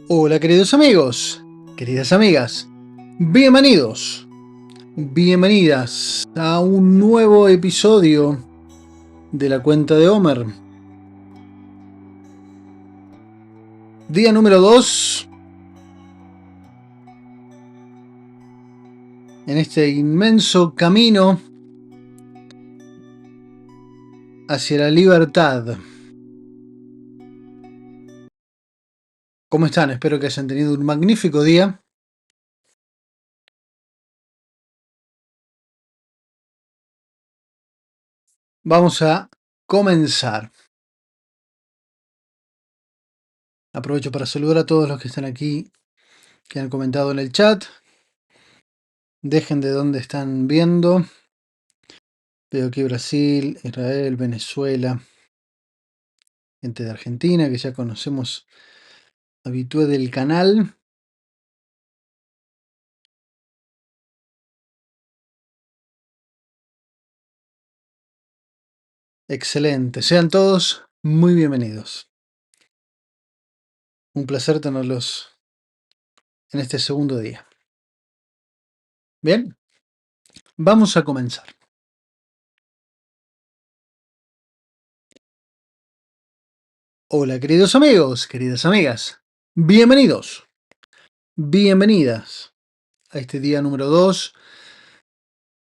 Hola queridos amigos, queridas amigas, bienvenidos, bienvenidas a un nuevo episodio de la cuenta de Homer. Día número 2 en este inmenso camino hacia la libertad. ¿Cómo están? Espero que hayan tenido un magnífico día. Vamos a comenzar. Aprovecho para saludar a todos los que están aquí, que han comentado en el chat. Dejen de dónde están viendo. Veo aquí Brasil, Israel, Venezuela, gente de Argentina que ya conocemos, habitué del canal. Excelente, sean todos muy bienvenidos. Un placer tenerlos en este segundo día. Bien, vamos a comenzar. Hola queridos amigos, queridas amigas, bienvenidos, bienvenidas a este día número 2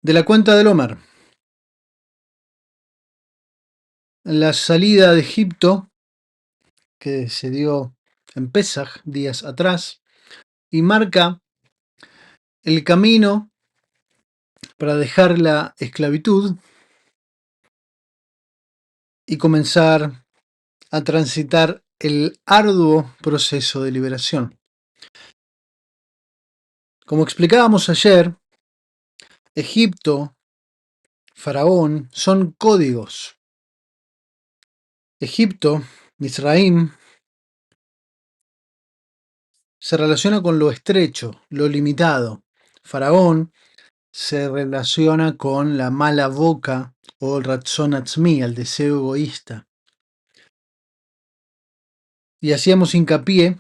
de la cuenta del Homer. La salida de Egipto que se dio en Pesaj días atrás y marca el camino para dejar la esclavitud y comenzar a transitar el arduo proceso de liberación. Como explicábamos ayer, Egipto, Faraón, son códigos. Egipto, Misraim, se relaciona con lo estrecho, lo limitado. Faraón se relaciona con la mala boca o el ratzon atzmi, el deseo egoísta. Y hacíamos hincapié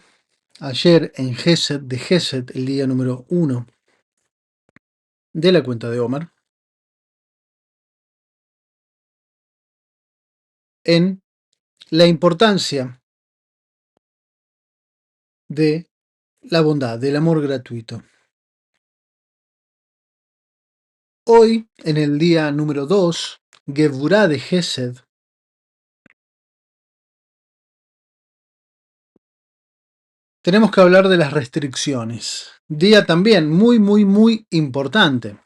ayer en Gesed de Gesed, el día número 1 de la cuenta de Homer, en la importancia de la bondad, del amor gratuito. Hoy, en el día número 2, Gevurá de Gesed, tenemos que hablar de las restricciones. Día también muy importante.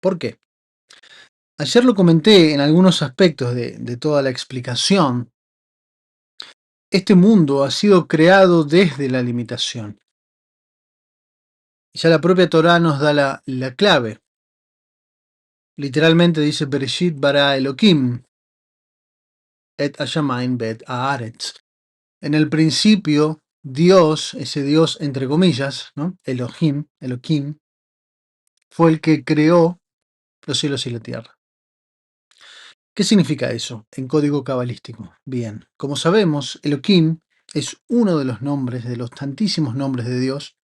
¿Por qué? Ayer lo comenté en algunos aspectos de toda la explicación. Este mundo ha sido creado desde la limitación. Ya la propia Torá nos da la clave. Literalmente dice Bereshit bara Elohim et hashamayim bet haaretz. En el principio, Dios, ese Dios entre comillas, ¿no? Elohim, fue el que creó los cielos y la tierra. ¿Qué significa eso en código cabalístico? Bien, como sabemos, Elohim es uno de los nombres, de los tantísimos nombres de Dios,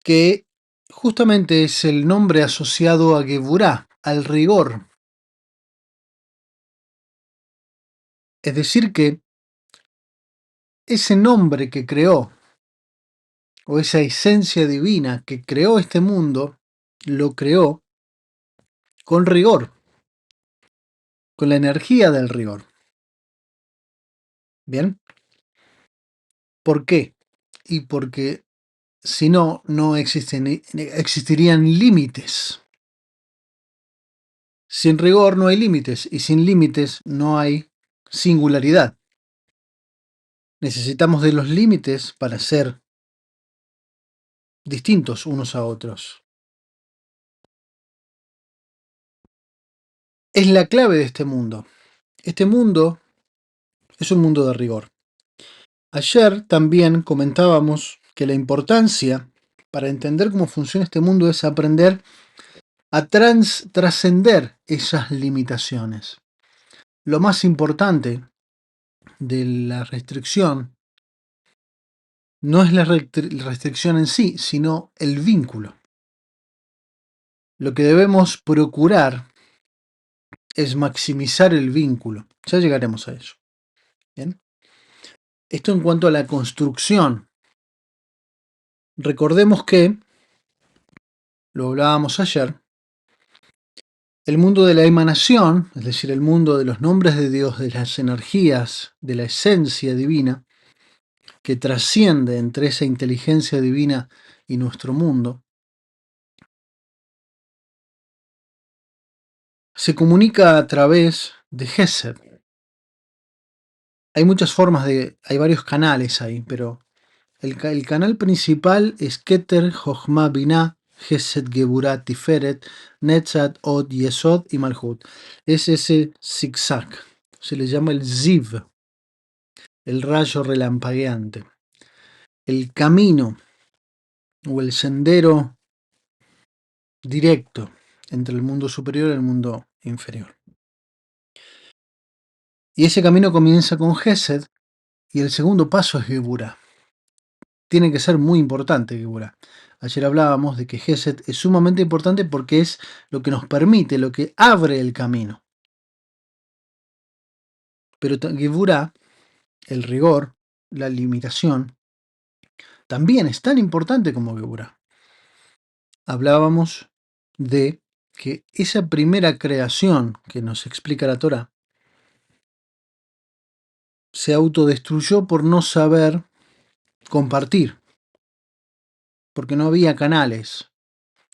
que justamente es el nombre asociado a Geburá, al rigor. Es decir que ese nombre que creó, o esa esencia divina que creó este mundo, lo creó con rigor, con la energía del rigor. ¿Bien? ¿Por qué? Y porque si no, no existirían límites. Sin rigor no hay límites, y sin límites no hay singularidad. Necesitamos de los límites para ser distintos unos a otros. Es la clave de este mundo. Este mundo es un mundo de rigor. Ayer también comentábamos que la importancia para entender cómo funciona este mundo es aprender a trascender esas limitaciones. Lo más importante de la restricción no es la restricción en sí, sino el vínculo. Lo que debemos procurar es maximizar el vínculo. Ya llegaremos a eso. ¿Bien? Esto en cuanto a la construcción. Recordemos que, lo hablábamos ayer, el mundo de la emanación, es decir, el mundo de los nombres de Dios, de las energías, de la esencia divina, que trasciende entre esa inteligencia divina y nuestro mundo, se comunica a través de Gesed. Hay muchas formas hay varios canales ahí, pero el canal principal es Keter, Jochma, Binah, Gesed, Geburah, Tiferet, Netzat, Od, Yesod y Malhut. Es ese zigzag. Se le llama el Ziv, el rayo relampagueante. El camino o el sendero directo entre el mundo superior y el mundo inferior. Y ese camino comienza con Gesed y el segundo paso es Geburah. Tiene que ser muy importante Geburah. Ayer hablábamos de que Gesed es sumamente importante porque es lo que nos permite, lo que abre el camino. Pero Geburah, el rigor, la limitación, también es tan importante como Geburah. Hablábamos de que esa primera creación que nos explica la Torá se autodestruyó por no saber compartir, porque no había canales,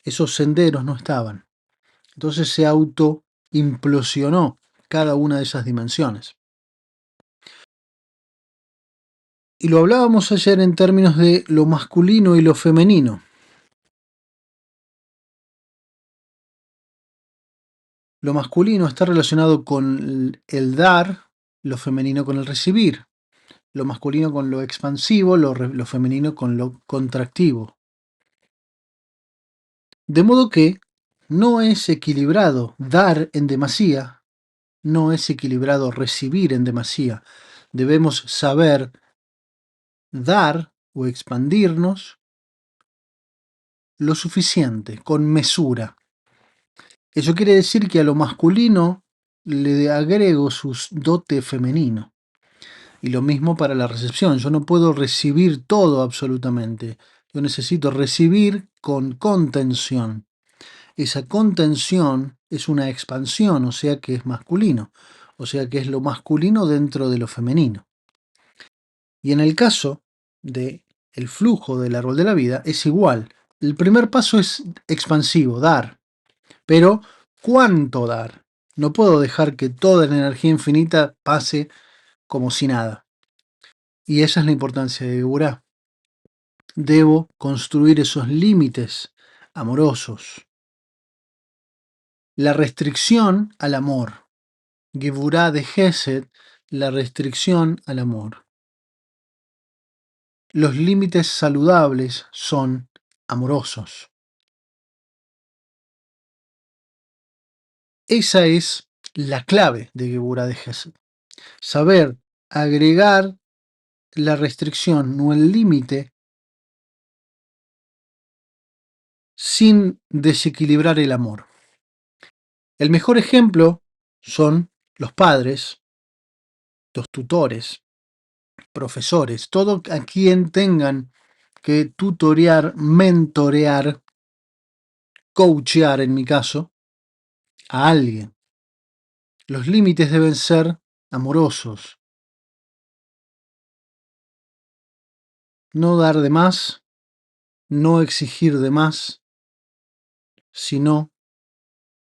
esos senderos no estaban. Entonces se autoimplosionó cada una de esas dimensiones. Y lo hablábamos ayer en términos de lo masculino y lo femenino. Lo masculino está relacionado con el dar, lo femenino con el recibir, lo masculino con lo expansivo, lo femenino con lo contractivo. De modo que no es equilibrado dar en demasía, no es equilibrado recibir en demasía. Debemos saber dar o expandirnos lo suficiente, con mesura. Eso quiere decir que a lo masculino le agrego sus dote femenino. Y lo mismo para la recepción. Yo no puedo recibir todo absolutamente. Yo necesito recibir con contención. Esa contención es una expansión, o sea que es masculino. O sea que es lo masculino dentro de lo femenino. Y en el caso de el flujo del árbol de la vida es igual. El primer paso es expansivo, dar. Pero, ¿cuánto dar? No puedo dejar que toda la energía infinita pase como si nada. Y esa es la importancia de Geburah. Debo construir esos límites amorosos. La restricción al amor. Geburah de Gesed, la restricción al amor. Los límites saludables son amorosos. Esa es la clave de Geburah de Gesed. Saber agregar la restricción o el límite sin desequilibrar el amor. El mejor ejemplo son los padres, los tutores, profesores, todo a quien tengan que tutorear, mentorear, coachear en mi caso, a alguien. Los límites deben ser amorosos. No dar de más, no exigir de más, sino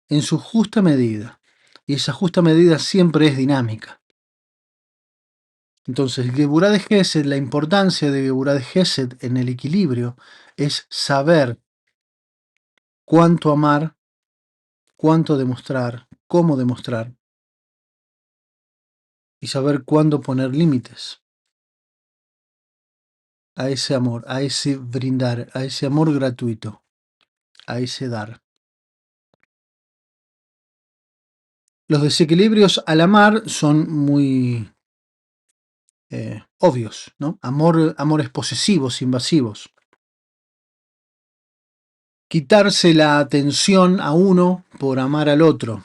en su justa medida. Y esa justa medida siempre es dinámica. Entonces, Geburah de Gesed, la importancia de Geburah de Gesed en el equilibrio es saber cuánto amar, cuánto demostrar, cómo demostrar y saber cuándo poner límites a ese amor, a ese brindar, a ese amor gratuito, a ese dar. Los desequilibrios al amar son muy obvios, ¿no? Amores posesivos, invasivos. Quitarse la atención a uno por amar al otro.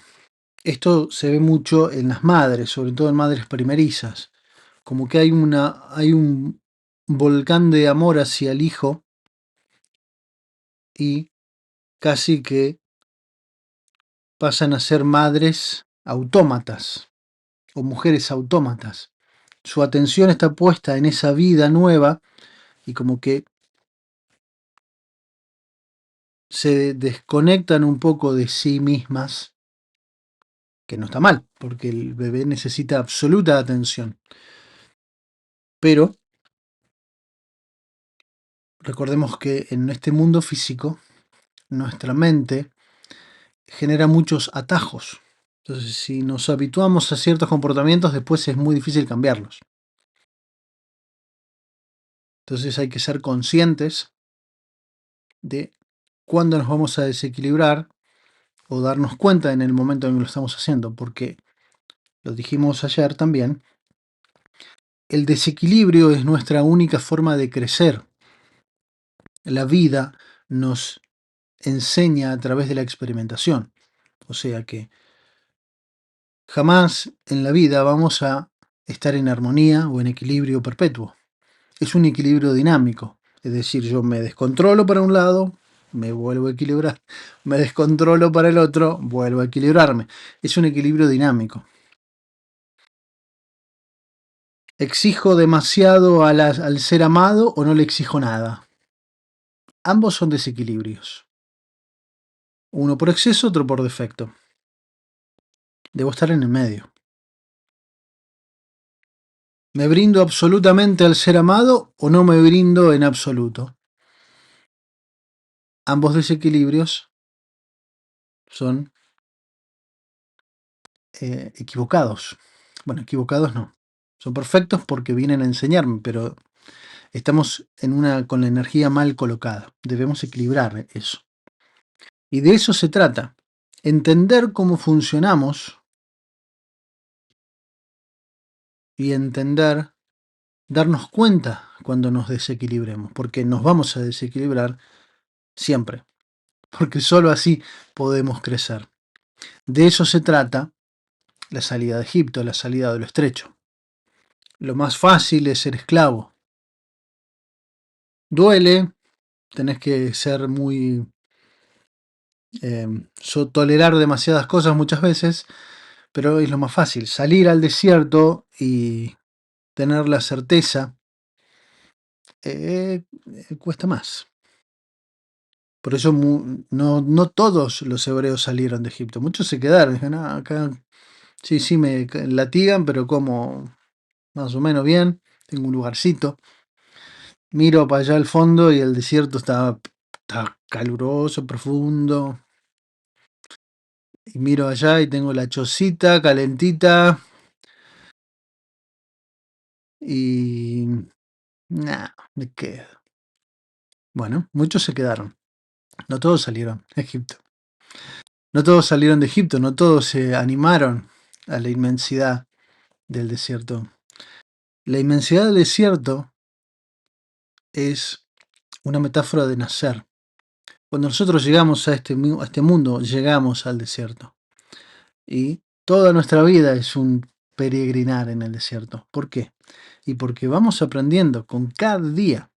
Esto se ve mucho en las madres, sobre todo en madres primerizas. Como que hay un volcán de amor hacia el hijo y casi que pasan a ser madres autómatas o mujeres autómatas. Su atención está puesta en esa vida nueva y como que se desconectan un poco de sí mismas, que no está mal, porque el bebé necesita absoluta atención. Pero recordemos que en este mundo físico, nuestra mente genera muchos atajos. Entonces, si nos habituamos a ciertos comportamientos, después es muy difícil cambiarlos. Entonces hay que ser conscientes de cuándo nos vamos a desequilibrar o darnos cuenta en el momento en que lo estamos haciendo, porque lo dijimos ayer también, el desequilibrio es nuestra única forma de crecer. La vida nos enseña a través de la experimentación. O sea que jamás en la vida vamos a estar en armonía o en equilibrio perpetuo. Es un equilibrio dinámico. Es decir, yo me descontrolo para un lado, me vuelvo a equilibrar. Me descontrolo para el otro, vuelvo a equilibrarme. Es un equilibrio dinámico. ¿Exijo demasiado al ser amado o no le exijo nada? Ambos son desequilibrios. Uno por exceso, otro por defecto. Debo estar en el medio. ¿Me brindo absolutamente al ser amado o no me brindo en absoluto? Ambos desequilibrios son equivocados. Bueno, equivocados no. Son perfectos porque vienen a enseñarme, pero estamos con la energía mal colocada. Debemos equilibrar eso. Y de eso se trata. Entender cómo funcionamos y darnos cuenta cuando nos desequilibremos, porque nos vamos a desequilibrar siempre, porque solo así podemos crecer. De eso se trata la salida de Egipto, la salida de lo estrecho. Lo más fácil es ser esclavo. Duele, tenés que ser muy... tolerar demasiadas cosas muchas veces, pero es lo más fácil. Salir al desierto y tener la certeza cuesta más. Por eso no todos los hebreos salieron de Egipto. Muchos se quedaron. Dijeron, "Ah, acá sí me latigan, pero como más o menos bien. Tengo un lugarcito. Miro para allá al fondo y el desierto está caluroso, profundo. Y miro allá y tengo la chocita calentita. Y... Nah, me quedo. Bueno, muchos se quedaron. No todos salieron de Egipto. No todos salieron de Egipto, no todos se animaron a la inmensidad del desierto. La inmensidad del desierto es una metáfora de nacer. Cuando nosotros llegamos a este mundo, llegamos al desierto. Y toda nuestra vida es un peregrinar en el desierto. ¿Por qué? Y porque vamos aprendiendo con cada día.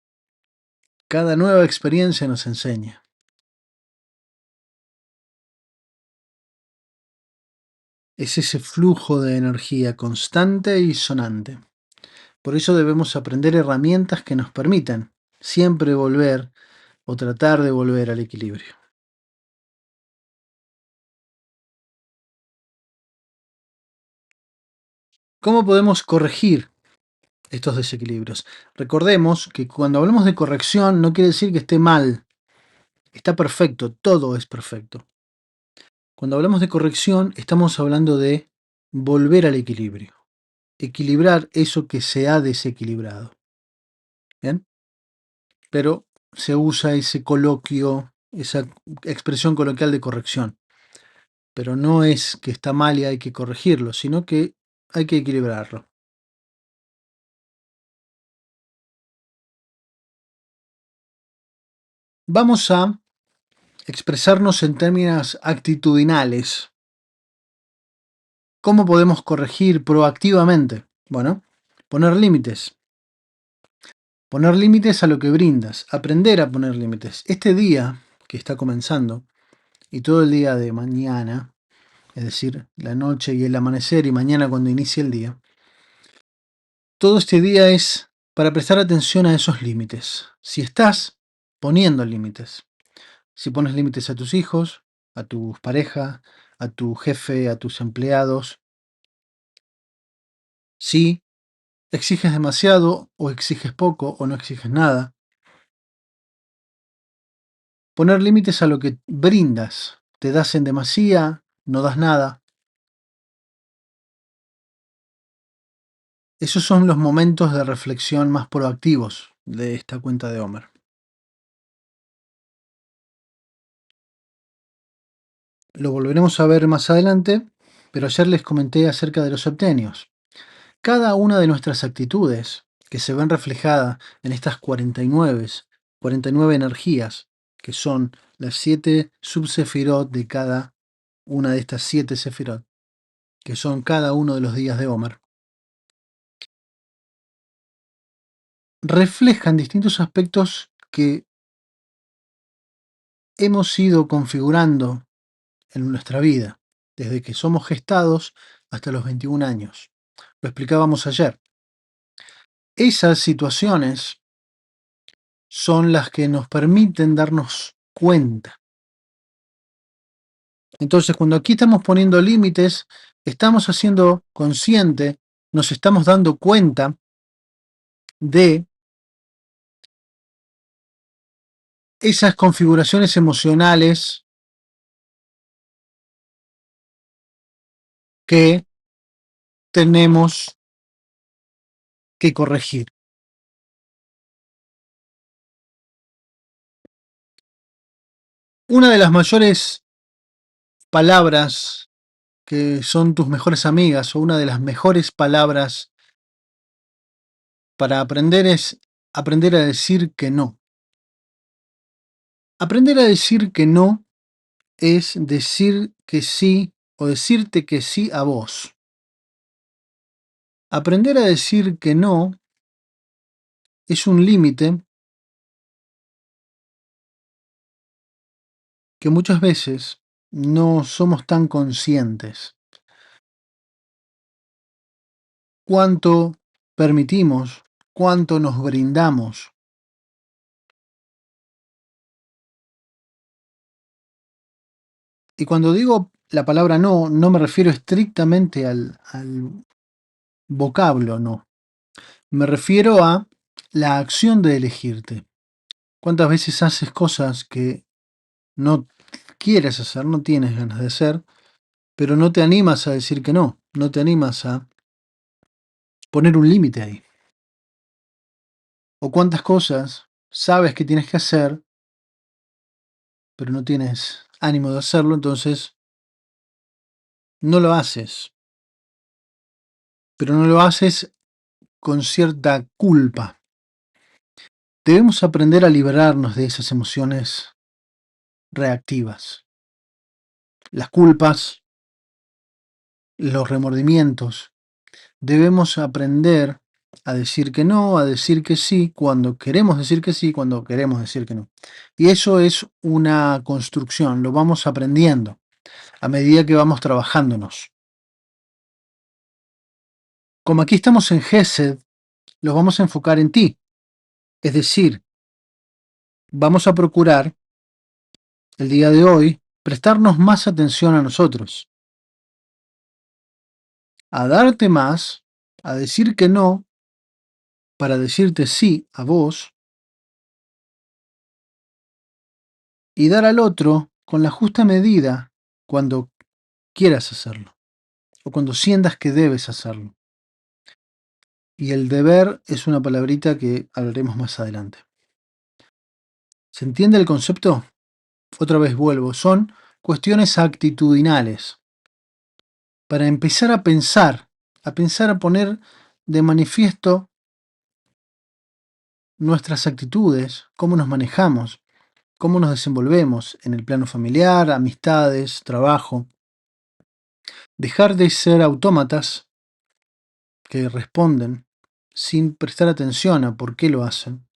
Cada nueva experiencia nos enseña. Es ese flujo de energía constante y sonante. Por eso debemos aprender herramientas que nos permitan siempre volver o tratar de volver al equilibrio. ¿Cómo podemos corregir estos desequilibrios? Recordemos que cuando hablamos de corrección no quiere decir que esté mal, está perfecto, todo es perfecto. Cuando hablamos de corrección estamos hablando de volver al equilibrio, equilibrar eso que se ha desequilibrado. ¿Bien? Pero se usa ese coloquio, esa expresión coloquial de corrección. Pero no es que está mal y hay que corregirlo, sino que hay que equilibrarlo. Vamos a expresarnos en términos actitudinales. ¿Cómo podemos corregir proactivamente? Bueno, poner límites. Poner límites a lo que brindas. Aprender a poner límites. Este día que está comenzando y todo el día de mañana, es decir, la noche y el amanecer y mañana cuando inicie el día, todo este día es para prestar atención a esos límites. Si estás poniendo límites, si pones límites a tus hijos, a tu pareja, a tu jefe, a tus empleados, si exiges demasiado o exiges poco o no exiges nada, poner límites a lo que brindas. Te das en demasía, no das nada. Esos son los momentos de reflexión más proactivos de esta cuenta de Homer. Lo volveremos a ver más adelante, pero ayer les comenté acerca de los septenios. Cada una de nuestras actitudes, que se ven reflejadas en estas 49 energías, que son las 7 subsefirot de cada una de estas 7 sefirot, que son cada uno de los días de Homer, reflejan distintos aspectos que hemos ido configurando en nuestra vida, desde que somos gestados hasta los 21 años. Lo explicábamos ayer. Esas situaciones son las que nos permiten darnos cuenta. Entonces, cuando aquí estamos poniendo límites, estamos haciendo consciente, nos estamos dando cuenta de esas configuraciones emocionales que tenemos que corregir. Una de las mayores palabras que son tus mejores amigas o una de las mejores palabras para aprender es aprender a decir que no. Aprender a decir que no es decir que sí o decirte que sí a vos. Aprender a decir que no es un límite que muchas veces no somos tan conscientes. Cuánto permitimos, cuánto nos brindamos. Y cuando digo la palabra no, no me refiero estrictamente al vocablo no. Me refiero a la acción de elegirte. ¿Cuántas veces haces cosas que no quieres hacer, no tienes ganas de hacer, pero no te animas a decir que no, no te animas a poner un límite ahí? ¿O cuántas cosas sabes que tienes que hacer, pero no tienes ánimo de hacerlo, entonces no lo haces? Pero no lo haces con cierta culpa. Debemos aprender a liberarnos de esas emociones reactivas. Las culpas, los remordimientos. Debemos aprender a decir que no, a decir que sí, cuando queremos decir que sí, cuando queremos decir que no. Y eso es una construcción, lo vamos aprendiendo a medida que vamos trabajándonos. Como aquí estamos en Gesed, los vamos a enfocar en ti. Es decir, vamos a procurar el día de hoy prestarnos más atención a nosotros, a darte más, a decir que no, para decirte sí a vos, y dar al otro con la justa medida cuando quieras hacerlo, o cuando sientas que debes hacerlo. Y el deber es una palabrita que hablaremos más adelante. ¿Se entiende el concepto? Otra vez vuelvo, son cuestiones actitudinales. Para empezar a pensar, a poner de manifiesto nuestras actitudes, cómo nos manejamos. cómo nos desenvolvemos en el plano familiar, amistades, trabajo. Dejar de ser autómatas que responden sin prestar atención a por qué lo hacen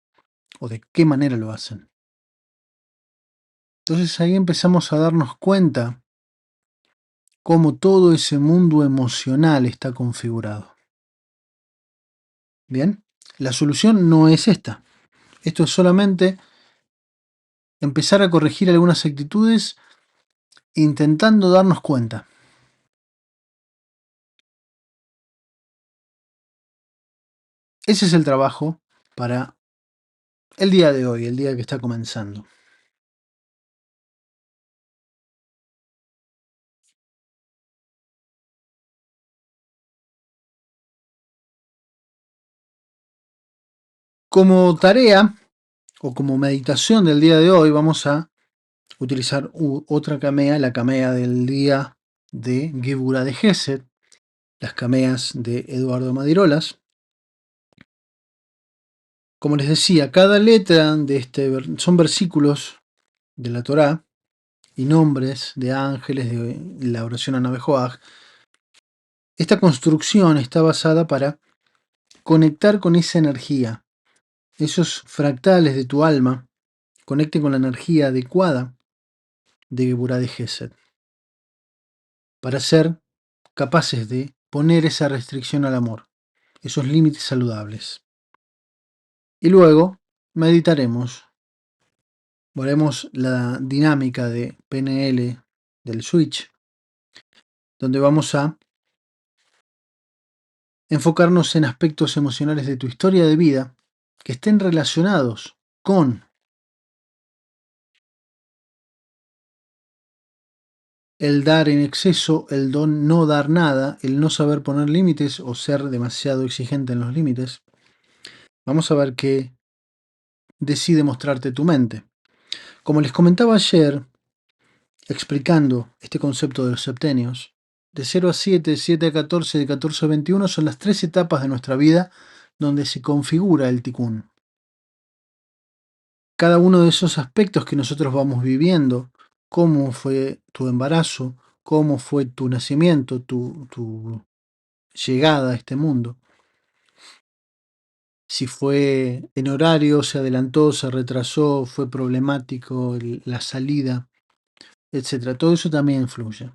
o de qué manera lo hacen. Entonces ahí empezamos a darnos cuenta cómo todo ese mundo emocional está configurado. Bien, la solución no es esta. Esto es solamente empezar a corregir algunas actitudes intentando darnos cuenta. Ese es el trabajo para el día de hoy, el día que está comenzando. Como tarea o como meditación del día de hoy vamos a utilizar otra camea, la camea del día de Gébura de Gesed, las cameas de Eduardo Madirolas. Como les decía, cada letra de son versículos de la Torá y nombres de ángeles de la oración a Navejoaj. Esta construcción está basada para conectar con esa energía, esos fractales de tu alma, conecten con la energía adecuada de Geburah de Gesed, para ser capaces de poner esa restricción al amor, esos límites saludables. Y luego meditaremos, veremos la dinámica de PNL del switch, donde vamos a enfocarnos en aspectos emocionales de tu historia de vida que estén relacionados con el dar en exceso, el no dar nada, el no saber poner límites o ser demasiado exigente en los límites. Vamos a ver qué decide mostrarte tu mente. Como les comentaba ayer, explicando este concepto de los septenios, de 0 a 7, 7 a 14, de 14 a 21 son las 3 etapas de nuestra vida donde se configura el tikkun. Cada uno de esos aspectos que nosotros vamos viviendo, cómo fue tu embarazo, cómo fue tu nacimiento, tu llegada a este mundo, si fue en horario, se adelantó, se retrasó, fue problemático la salida, etc. Todo eso también influye.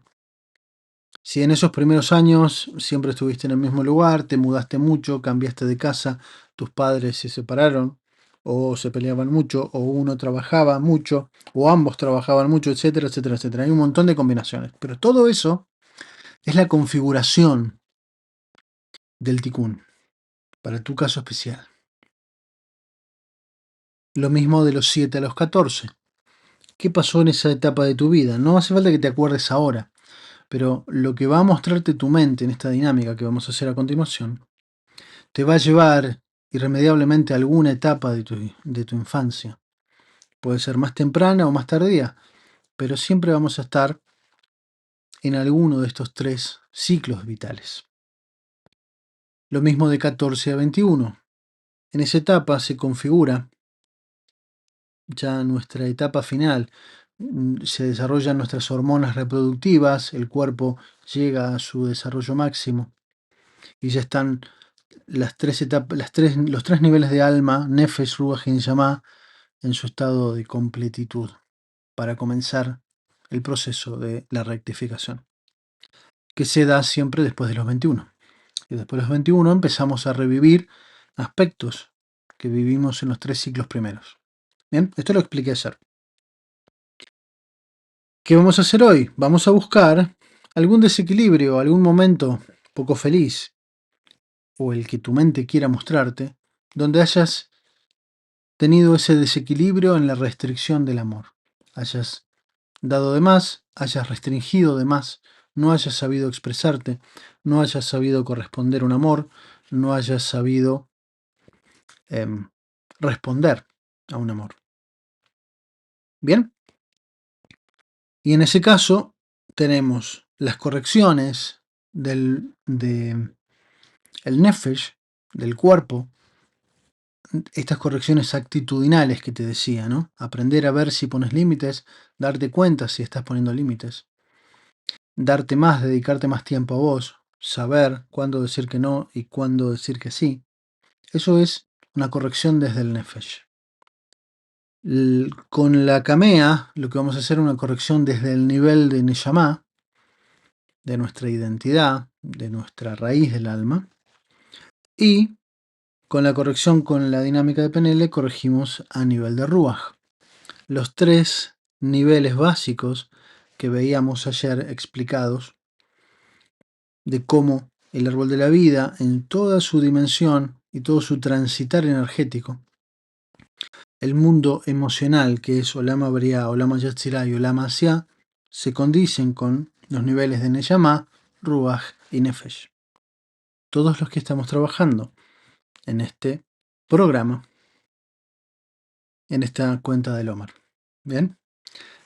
Si en esos primeros años siempre estuviste en el mismo lugar, te mudaste mucho, cambiaste de casa, tus padres se separaron, o se peleaban mucho, o uno trabajaba mucho, o ambos trabajaban mucho, etcétera, etcétera, etcétera. Hay un montón de combinaciones. Pero todo eso es la configuración del tikkun, para tu caso especial. Lo mismo de los 7 a los 14. ¿Qué pasó en esa etapa de tu vida? No hace falta que te acuerdes ahora, pero lo que va a mostrarte tu mente en esta dinámica que vamos a hacer a continuación, te va a llevar irremediablemente a alguna etapa de tu infancia. Puede ser más temprana o más tardía, pero siempre vamos a estar en alguno de estos 3 ciclos vitales. Lo mismo de 14 a 21. En esa etapa se configura ya nuestra etapa final. Se desarrollan nuestras hormonas reproductivas, el cuerpo llega a su desarrollo máximo y ya están las 3 etapas, los 3 niveles de alma, Nefesh, Ruach y Neshama, en su estado de completitud para comenzar el proceso de la rectificación, que se da siempre después de los 21. Y después de los 21 empezamos a revivir aspectos que vivimos en los 3 ciclos primeros. Bien, esto lo expliqué ayer. ¿Qué vamos a hacer hoy? Vamos a buscar algún desequilibrio, algún momento poco feliz, o el que tu mente quiera mostrarte, donde hayas tenido ese desequilibrio en la restricción del amor. Hayas dado de más, hayas restringido de más, no hayas sabido expresarte, no hayas sabido corresponder un amor, no hayas sabido responder a un amor. Bien, y en ese caso tenemos las correcciones el nefesh, del cuerpo, estas correcciones actitudinales que te decía, ¿no? Aprender a ver si pones límites, darte cuenta si estás poniendo límites, darte más, dedicarte más tiempo a vos, saber cuándo decir que no y cuándo decir que sí. Eso es una corrección desde el Nefesh. Con la Kamea, lo que vamos a hacer es una corrección desde el nivel de Neshama, de nuestra identidad, de nuestra raíz del alma, y con la corrección con la dinámica de PNL corregimos a nivel de Ruach. Los tres niveles básicos que veíamos ayer explicados de cómo el árbol de la vida en toda su dimensión y todo su transitar energético, el mundo emocional que es Olama Briah, Olama Yatzirah y Olama Asiá, se condicen con los niveles de Neyamá, Ruach y Nefesh. Todos los que estamos trabajando en este programa, en esta cuenta del Omar. ¿Bien?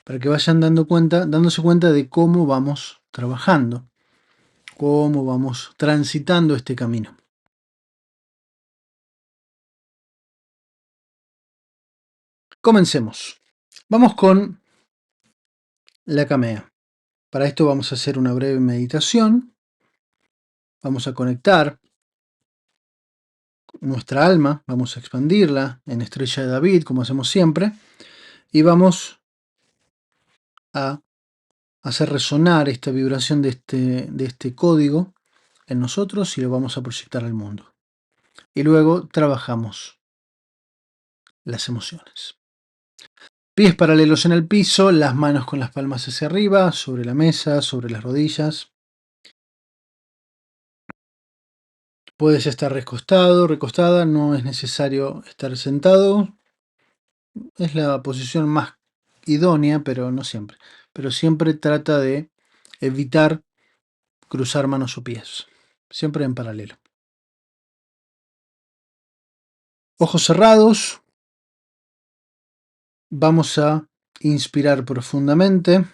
Para que vayan dándose cuenta de cómo vamos trabajando, cómo vamos transitando este camino. Comencemos. Vamos con la Kamea. Para esto vamos a hacer una breve meditación. Vamos a conectar nuestra alma, vamos a expandirla en Estrella de David, como hacemos siempre, y vamos a hacer resonar esta vibración de este código en nosotros y lo vamos a proyectar al mundo. Y luego trabajamos las emociones. Pies paralelos en el piso, las manos con las palmas hacia arriba, sobre la mesa, sobre las rodillas. Puedes estar recostado, recostada, no es necesario estar sentado. Es la posición más idónea, pero no siempre. Pero siempre trata de evitar cruzar manos o pies. Siempre en paralelo. Ojos cerrados. Vamos a inspirar profundamente.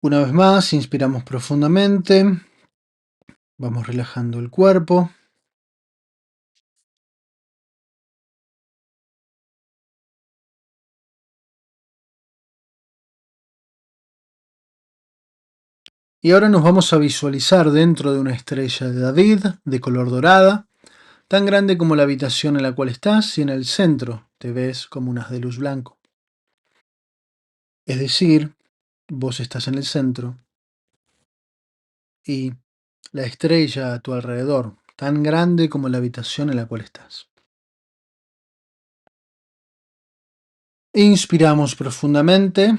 Una vez más, inspiramos profundamente. Vamos relajando el cuerpo. Y ahora nos vamos a visualizar dentro de una estrella de David de color dorada, tan grande como la habitación en la cual estás, y en el centro te ves como un haz de luz blanco. Es decir, vos estás en el centro y la estrella a tu alrededor, tan grande como la habitación en la cual estás. Inspiramos profundamente.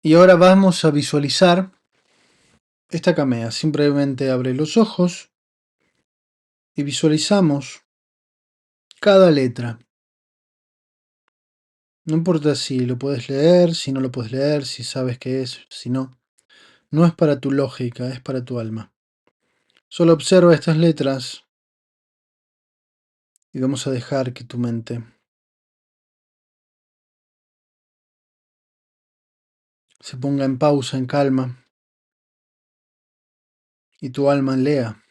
Y ahora vamos a visualizar esta camea. Simplemente abre los ojos y visualizamos cada letra. No importa si lo puedes leer, si no lo puedes leer, si sabes qué es, si no. No es para tu lógica, es para tu alma. Solo observa estas letras y vamos a dejar que tu mente se ponga en pausa, en calma, y tu alma lea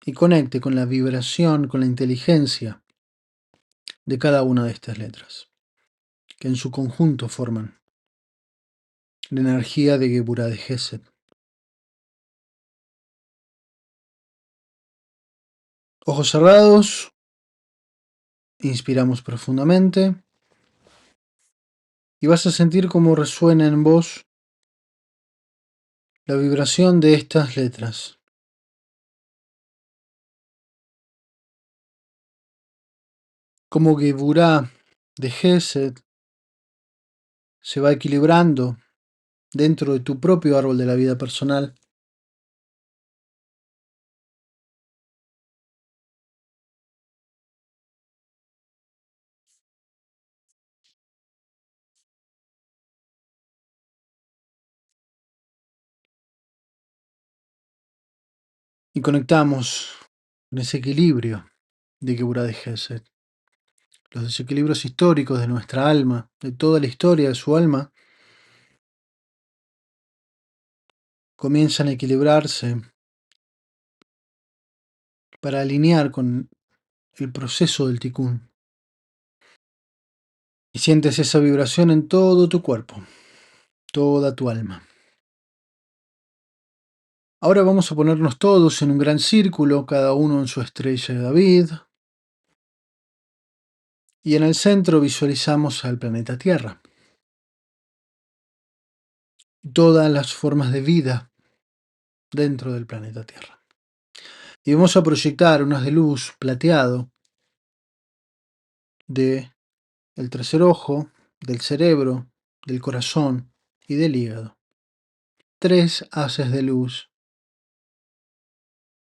y conecte con la vibración, con la inteligencia de cada una de estas letras, que en su conjunto forman la energía de Geburah de Gesed. Ojos cerrados, inspiramos profundamente y vas a sentir cómo resuena en vos la vibración de estas letras. Como Geburah de Gesed se va equilibrando dentro de tu propio árbol de la vida personal. y conectamos con ese equilibrio de Geburah de Gesed. Los desequilibrios históricos de nuestra alma, de toda la historia de su alma, comienzan a equilibrarse para alinear con el proceso del Tikkun. Y sientes esa vibración en todo tu cuerpo, toda tu alma. Ahora vamos a ponernos todos en un gran círculo, cada uno en su estrella de David. Y en el centro visualizamos al planeta Tierra. Todas las formas de vida dentro del planeta Tierra. Y vamos a proyectar unas de luz plateado de el tercer ojo, del cerebro, del corazón y del hígado. 3 haces de luz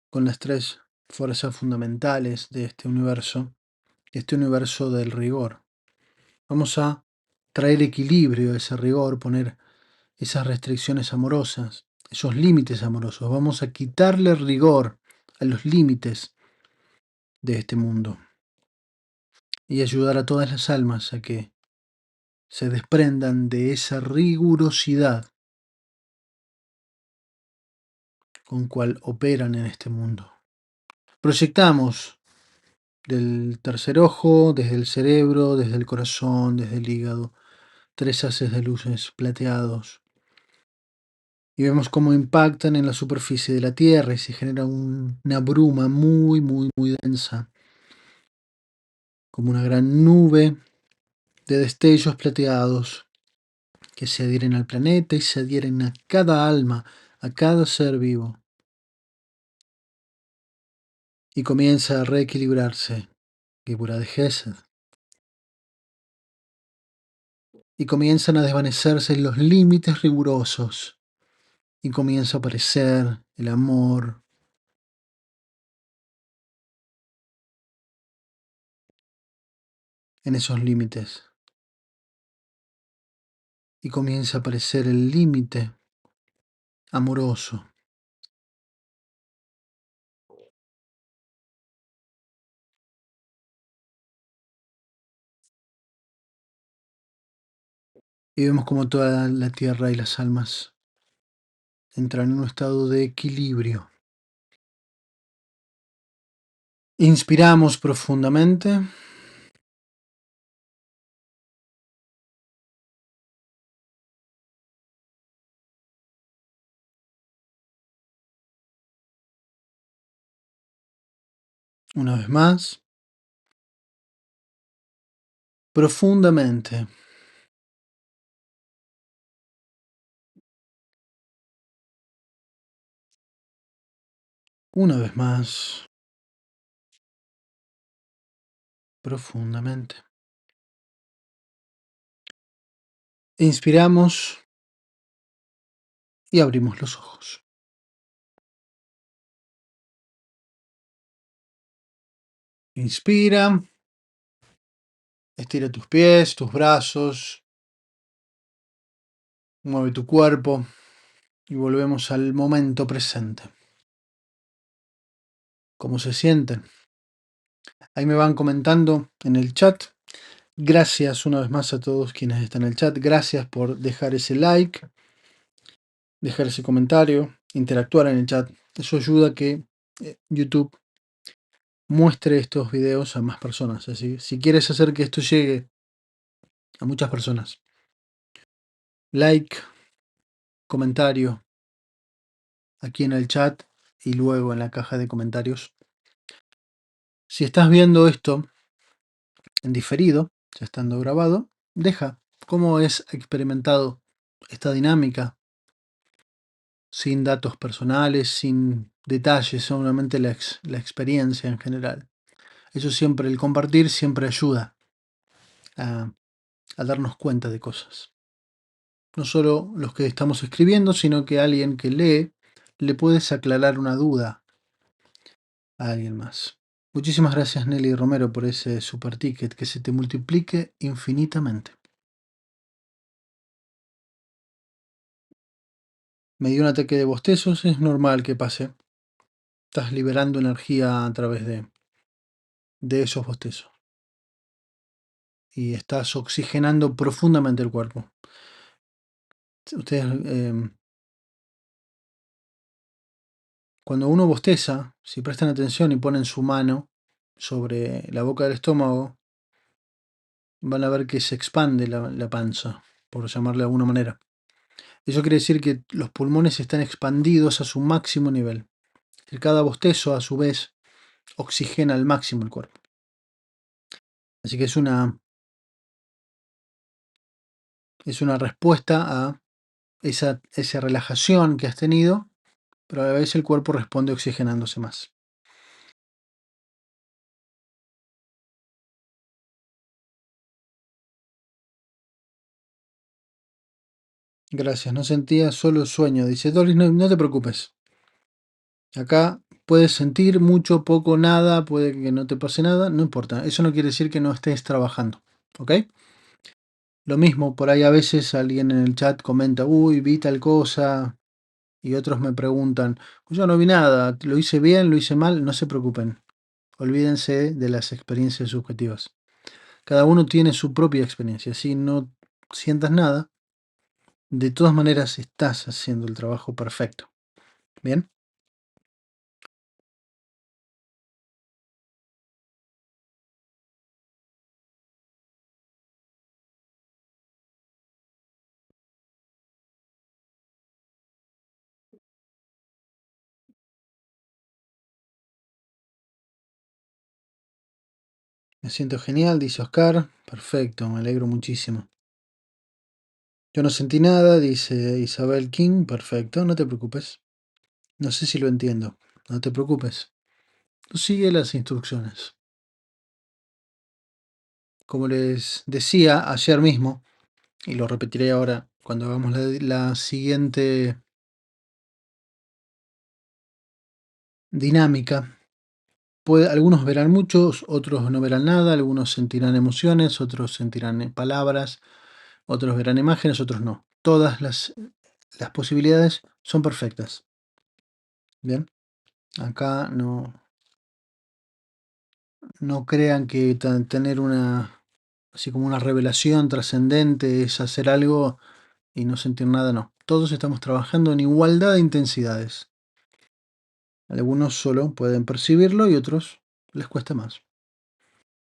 con las 3 fuerzas fundamentales de este universo del rigor. Vamos a traer equilibrio a ese rigor, poner esas restricciones amorosas, esos límites amorosos. Vamos a quitarle rigor a los límites de este mundo y ayudar a todas las almas a que se desprendan de esa rigurosidad con cual operan en este mundo. Proyectamos del tercer ojo, desde el cerebro, desde el corazón, desde el hígado, 3 haces de luces plateados. Y vemos cómo impactan en la superficie de la Tierra y se genera una bruma muy, muy, muy densa, como una gran nube de destellos plateados que se adhieren al planeta y se adhieren a cada alma, a cada ser vivo. Y comienza a reequilibrarse Geburah de Gesed. Y comienzan a desvanecerse los límites rigurosos. Y comienza a aparecer el amor, en esos límites. Y comienza a aparecer el límite amoroso. Y vemos como toda la tierra y las almas entran en un estado de equilibrio. Inspiramos profundamente. Una vez más. Profundamente. Una vez más. Profundamente. Inspiramos y abrimos los ojos. Inspira. Estira tus pies, tus brazos. Mueve tu cuerpo. Y volvemos al momento presente. ¿Cómo se sienten? Ahí me van comentando en el chat. Gracias una vez más a todos quienes están en el chat. Gracias por dejar ese like, dejar ese comentario, interactuar en el chat. Eso ayuda a que YouTube muestre estos videos a más personas. Así, si quieres hacer que esto llegue a muchas personas, like, comentario aquí en el chat y luego en la caja de comentarios. Si estás viendo esto en diferido, ya estando grabado, deja cómo es experimentado esta dinámica, sin datos personales, sin detalles, solamente la experiencia en general. Eso siempre, el compartir siempre ayuda a darnos cuenta de cosas. No solo los que estamos escribiendo, sino que alguien que lee le puedes aclarar una duda a alguien más. Muchísimas gracias Nelly Romero por ese super ticket, que se te multiplique infinitamente. Me dio un ataque de bostezos, es normal que pase. Estás liberando energía a través de esos bostezos y estás oxigenando profundamente el cuerpo. Ustedes, cuando uno bosteza, si prestan atención y ponen su mano sobre la boca del estómago, van a ver que se expande la panza, por llamarle de alguna manera. Eso quiere decir que los pulmones están expandidos a su máximo nivel. Y cada bostezo, a su vez, oxigena al máximo el cuerpo. Así que es una respuesta a esa relajación que has tenido, pero a la vez el cuerpo responde oxigenándose más. Gracias, no sentía solo sueño. Dice Doris, no, no te preocupes. Acá puedes sentir mucho, poco, nada, puede que no te pase nada, no importa. Eso no quiere decir que no estés trabajando. ¿Ok? Lo mismo, por ahí a veces alguien en el chat comenta, uy, vi tal cosa, y otros me preguntan, yo no vi nada, lo hice bien, lo hice mal, no se preocupen. Olvídense de las experiencias subjetivas. Cada uno tiene su propia experiencia. Si no sientas nada, de todas maneras estás haciendo el trabajo perfecto. ¿Bien? Me siento genial, dice Oscar. Perfecto, me alegro muchísimo. Yo no sentí nada, dice Isabel King. Perfecto, no te preocupes. No sé si lo entiendo. No te preocupes. Tú sigue las instrucciones. Como les decía ayer mismo, y lo repetiré ahora cuando hagamos la siguiente dinámica, algunos verán muchos, otros no verán nada, algunos sentirán emociones, otros sentirán palabras, otros verán imágenes, otros no. Todas las posibilidades son perfectas. Bien, acá no crean que tener así como una revelación trascendente es hacer algo y no sentir nada, no. Todos estamos trabajando en igualdad de intensidades. Algunos solo pueden percibirlo y otros les cuesta más.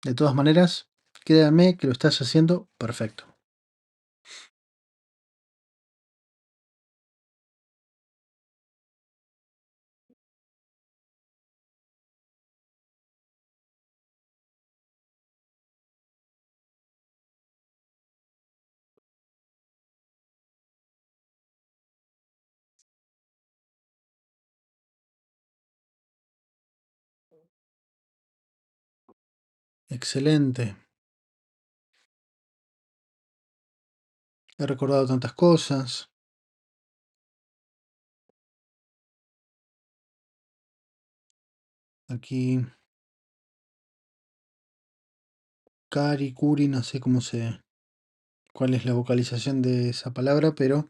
De todas maneras, créanme que lo estás haciendo perfecto. Excelente. He recordado tantas cosas. Aquí, Kari, Kuri, no sé cuál es la vocalización de esa palabra, pero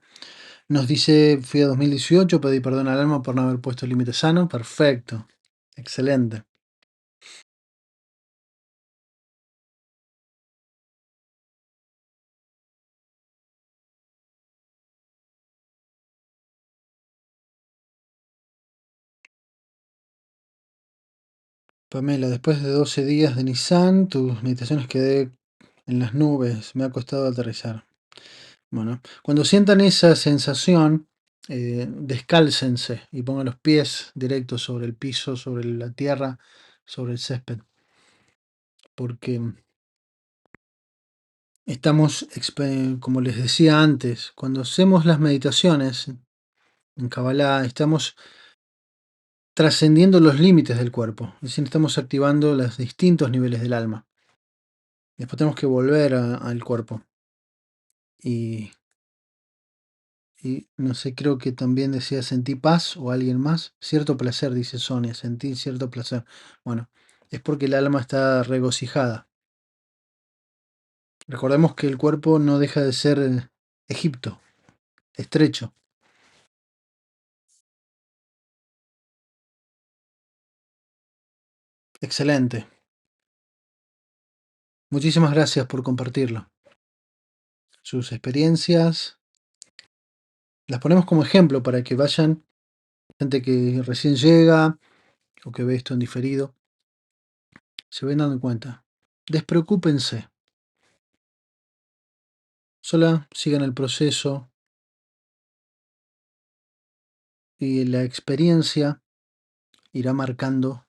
nos dice, fui a 2018, pedí perdón al alma por no haber puesto el límite sano. Perfecto. Excelente. Pamela, después de 12 días de Nissan, tus meditaciones quedé en las nubes, me ha costado aterrizar. Bueno, cuando sientan esa sensación, descálcense y pongan los pies directos sobre el piso, sobre la tierra, sobre el césped, porque estamos, como les decía antes, cuando hacemos las meditaciones en Kabbalah, estamos trascendiendo los límites del cuerpo, es decir, estamos activando los distintos niveles del alma. Después tenemos que volver al cuerpo. Y, y no sé, creo que también decía sentí paz o alguien más. Cierto placer, dice Sonia, sentí cierto placer. Bueno, es porque el alma está regocijada. Recordemos que el cuerpo no deja de ser Egipto, estrecho. Excelente. Muchísimas gracias por compartirlo. Sus experiencias las ponemos como ejemplo para que vayan gente que recién llega o que ve esto en diferido, se ven dando cuenta. Despreocúpense, solo sigan el proceso y la experiencia irá marcando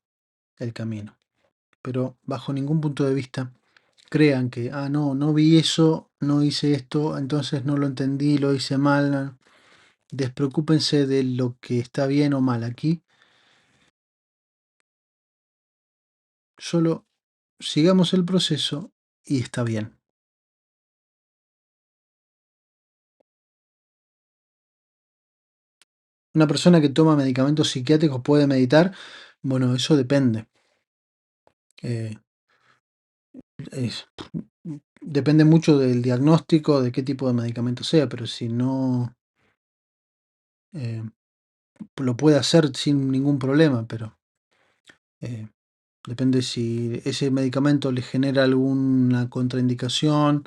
el camino. Pero bajo ningún punto de vista crean que, no, no vi eso, no hice esto, entonces no lo entendí, lo hice mal. No. Despreocúpense de lo que está bien o mal aquí. Solo sigamos el proceso y está bien. Una persona que toma medicamentos psiquiátricos puede meditar. Bueno, eso depende. Eh, es- Depende mucho del diagnóstico, de qué tipo de medicamento sea, pero si no, eh, lo puede hacer sin ningún problema, pero eh, depende si ese medicamento le genera alguna contraindicación,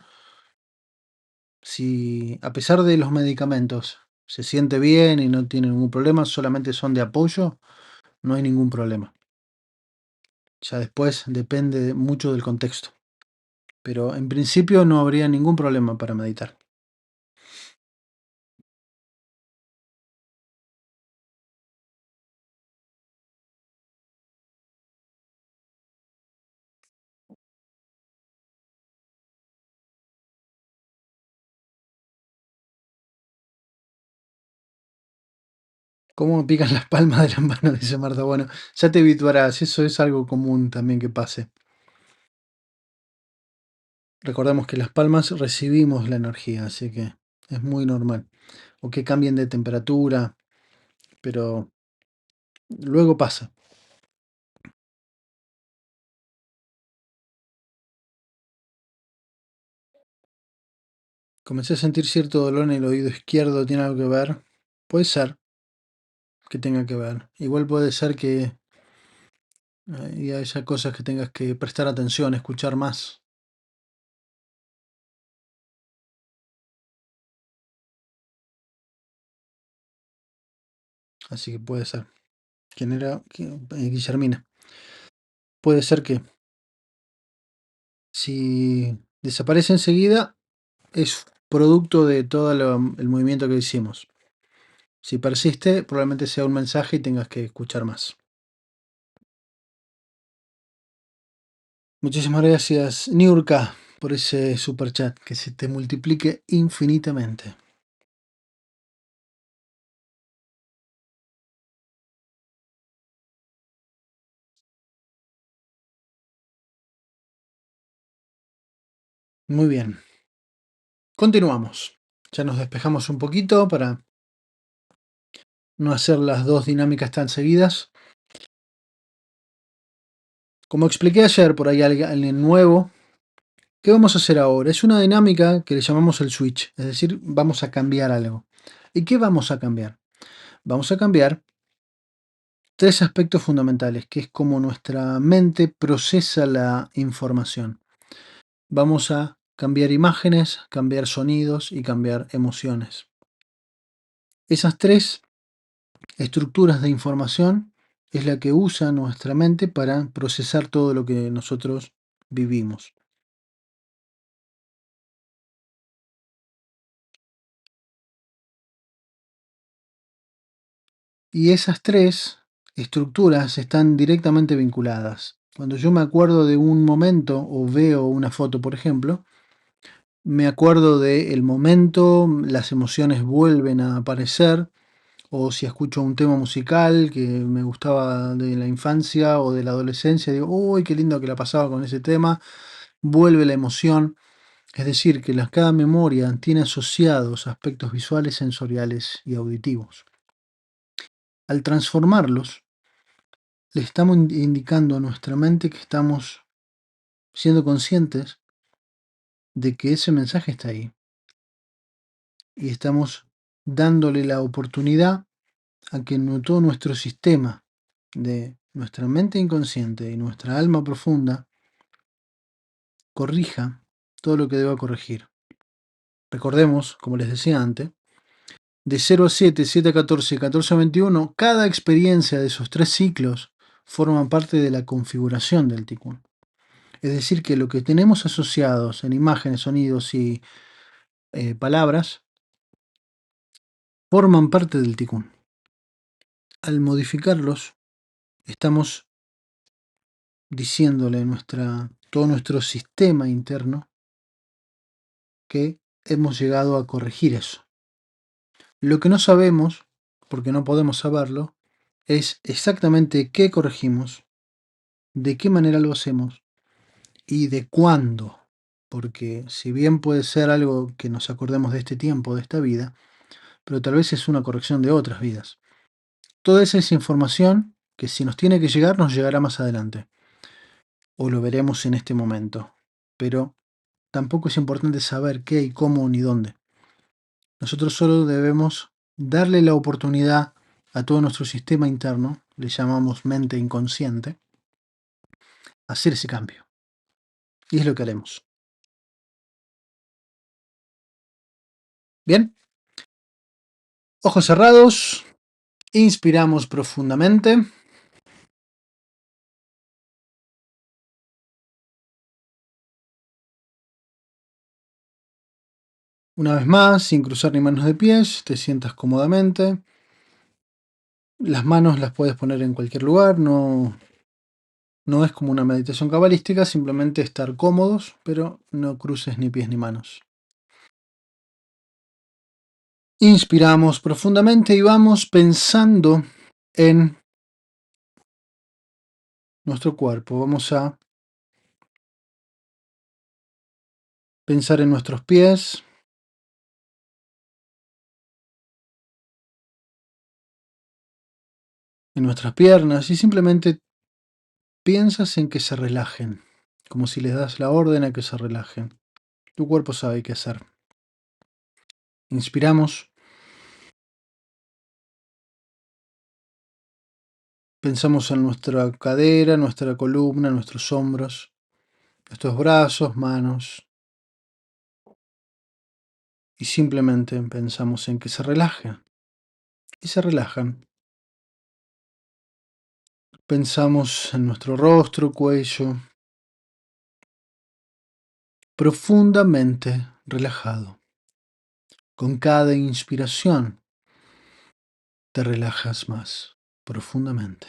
si a pesar de los medicamentos se siente bien y no tiene ningún problema, solamente son de apoyo, no hay ningún problema. Ya después depende mucho del contexto, pero en principio no habría ningún problema para meditar. ¿Cómo me pican las palmas de las manos? Dice Marta. Bueno, ya te habituarás, eso es algo común también que pase. Recordemos que las palmas recibimos la energía, así que es muy normal. O que cambien de temperatura, pero luego pasa. Comencé a sentir cierto dolor en el oído izquierdo, ¿tiene algo que ver? Puede ser que tenga que ver. Igual puede ser que haya cosas que tengas que prestar atención, escuchar más. Así que puede ser. ¿Quién era? Guillermina. Puede ser que si desaparece enseguida, es producto de todo el movimiento que hicimos. Si persiste, probablemente sea un mensaje y tengas que escuchar más. Muchísimas gracias, Niurka, por ese super chat. Que se te multiplique infinitamente. Muy bien. Continuamos. Ya nos despejamos un poquito para no hacer las dos dinámicas tan seguidas. Como expliqué ayer, por ahí alguien nuevo. ¿Qué vamos a hacer ahora? Es una dinámica que le llamamos el switch, es decir, vamos a cambiar algo. ¿Y qué vamos a cambiar? Vamos a cambiar tres aspectos fundamentales, que es cómo nuestra mente procesa la información. Vamos a cambiar imágenes, cambiar sonidos y cambiar emociones. Esas tres estructuras de información es la que usa nuestra mente para procesar todo lo que nosotros vivimos. Y esas tres estructuras están directamente vinculadas. Cuando yo me acuerdo de un momento o veo una foto, por ejemplo, me acuerdo del momento, las emociones vuelven a aparecer, o si escucho un tema musical que me gustaba de la infancia o de la adolescencia, digo, uy, qué lindo que la pasaba con ese tema, vuelve la emoción. Es decir, que cada memoria tiene asociados aspectos visuales, sensoriales y auditivos. Al transformarlos, le estamos indicando a nuestra mente que estamos siendo conscientes de que ese mensaje está ahí. Y estamos dándole la oportunidad a que todo nuestro sistema de nuestra mente inconsciente y nuestra alma profunda corrija todo lo que deba corregir. Recordemos, como les decía antes, de 0 a 7, 7 a 14 y 14 a 21, cada experiencia de esos tres ciclos forman parte de la configuración del tikkun. Es decir, que lo que tenemos asociados en imágenes, sonidos y palabras forman parte del tikkun. Al modificarlos, estamos diciéndole a todo nuestro sistema interno que hemos llegado a corregir eso. Lo que no sabemos, porque no podemos saberlo, es exactamente qué corregimos, de qué manera lo hacemos y de cuándo. Porque si bien puede ser algo que nos acordemos de este tiempo, de esta vida, pero tal vez es una corrección de otras vidas. Toda esa es información que si nos tiene que llegar, nos llegará más adelante. O lo veremos en este momento. Pero tampoco es importante saber qué y cómo ni dónde. Nosotros solo debemos darle la oportunidad a todo nuestro sistema interno, le llamamos mente inconsciente, a hacer ese cambio. Y es lo que haremos. Bien, ojos cerrados, inspiramos profundamente. Una vez más, sin cruzar ni manos de pies, te sientas cómodamente. Las manos las puedes poner en cualquier lugar, no es como una meditación cabalística, simplemente estar cómodos, pero no cruces ni pies ni manos. Inspiramos profundamente y vamos pensando en nuestro cuerpo. Vamos a pensar en nuestros pies, en nuestras piernas y simplemente piensas en que se relajen, como si les das la orden a que se relajen. Tu cuerpo sabe qué hacer. Inspiramos, pensamos en nuestra cadera, nuestra columna, nuestros hombros, nuestros brazos, manos, y simplemente pensamos en que se relajen y se relajan. Pensamos en nuestro rostro, cuello, profundamente relajado. Con cada inspiración te relajas más profundamente.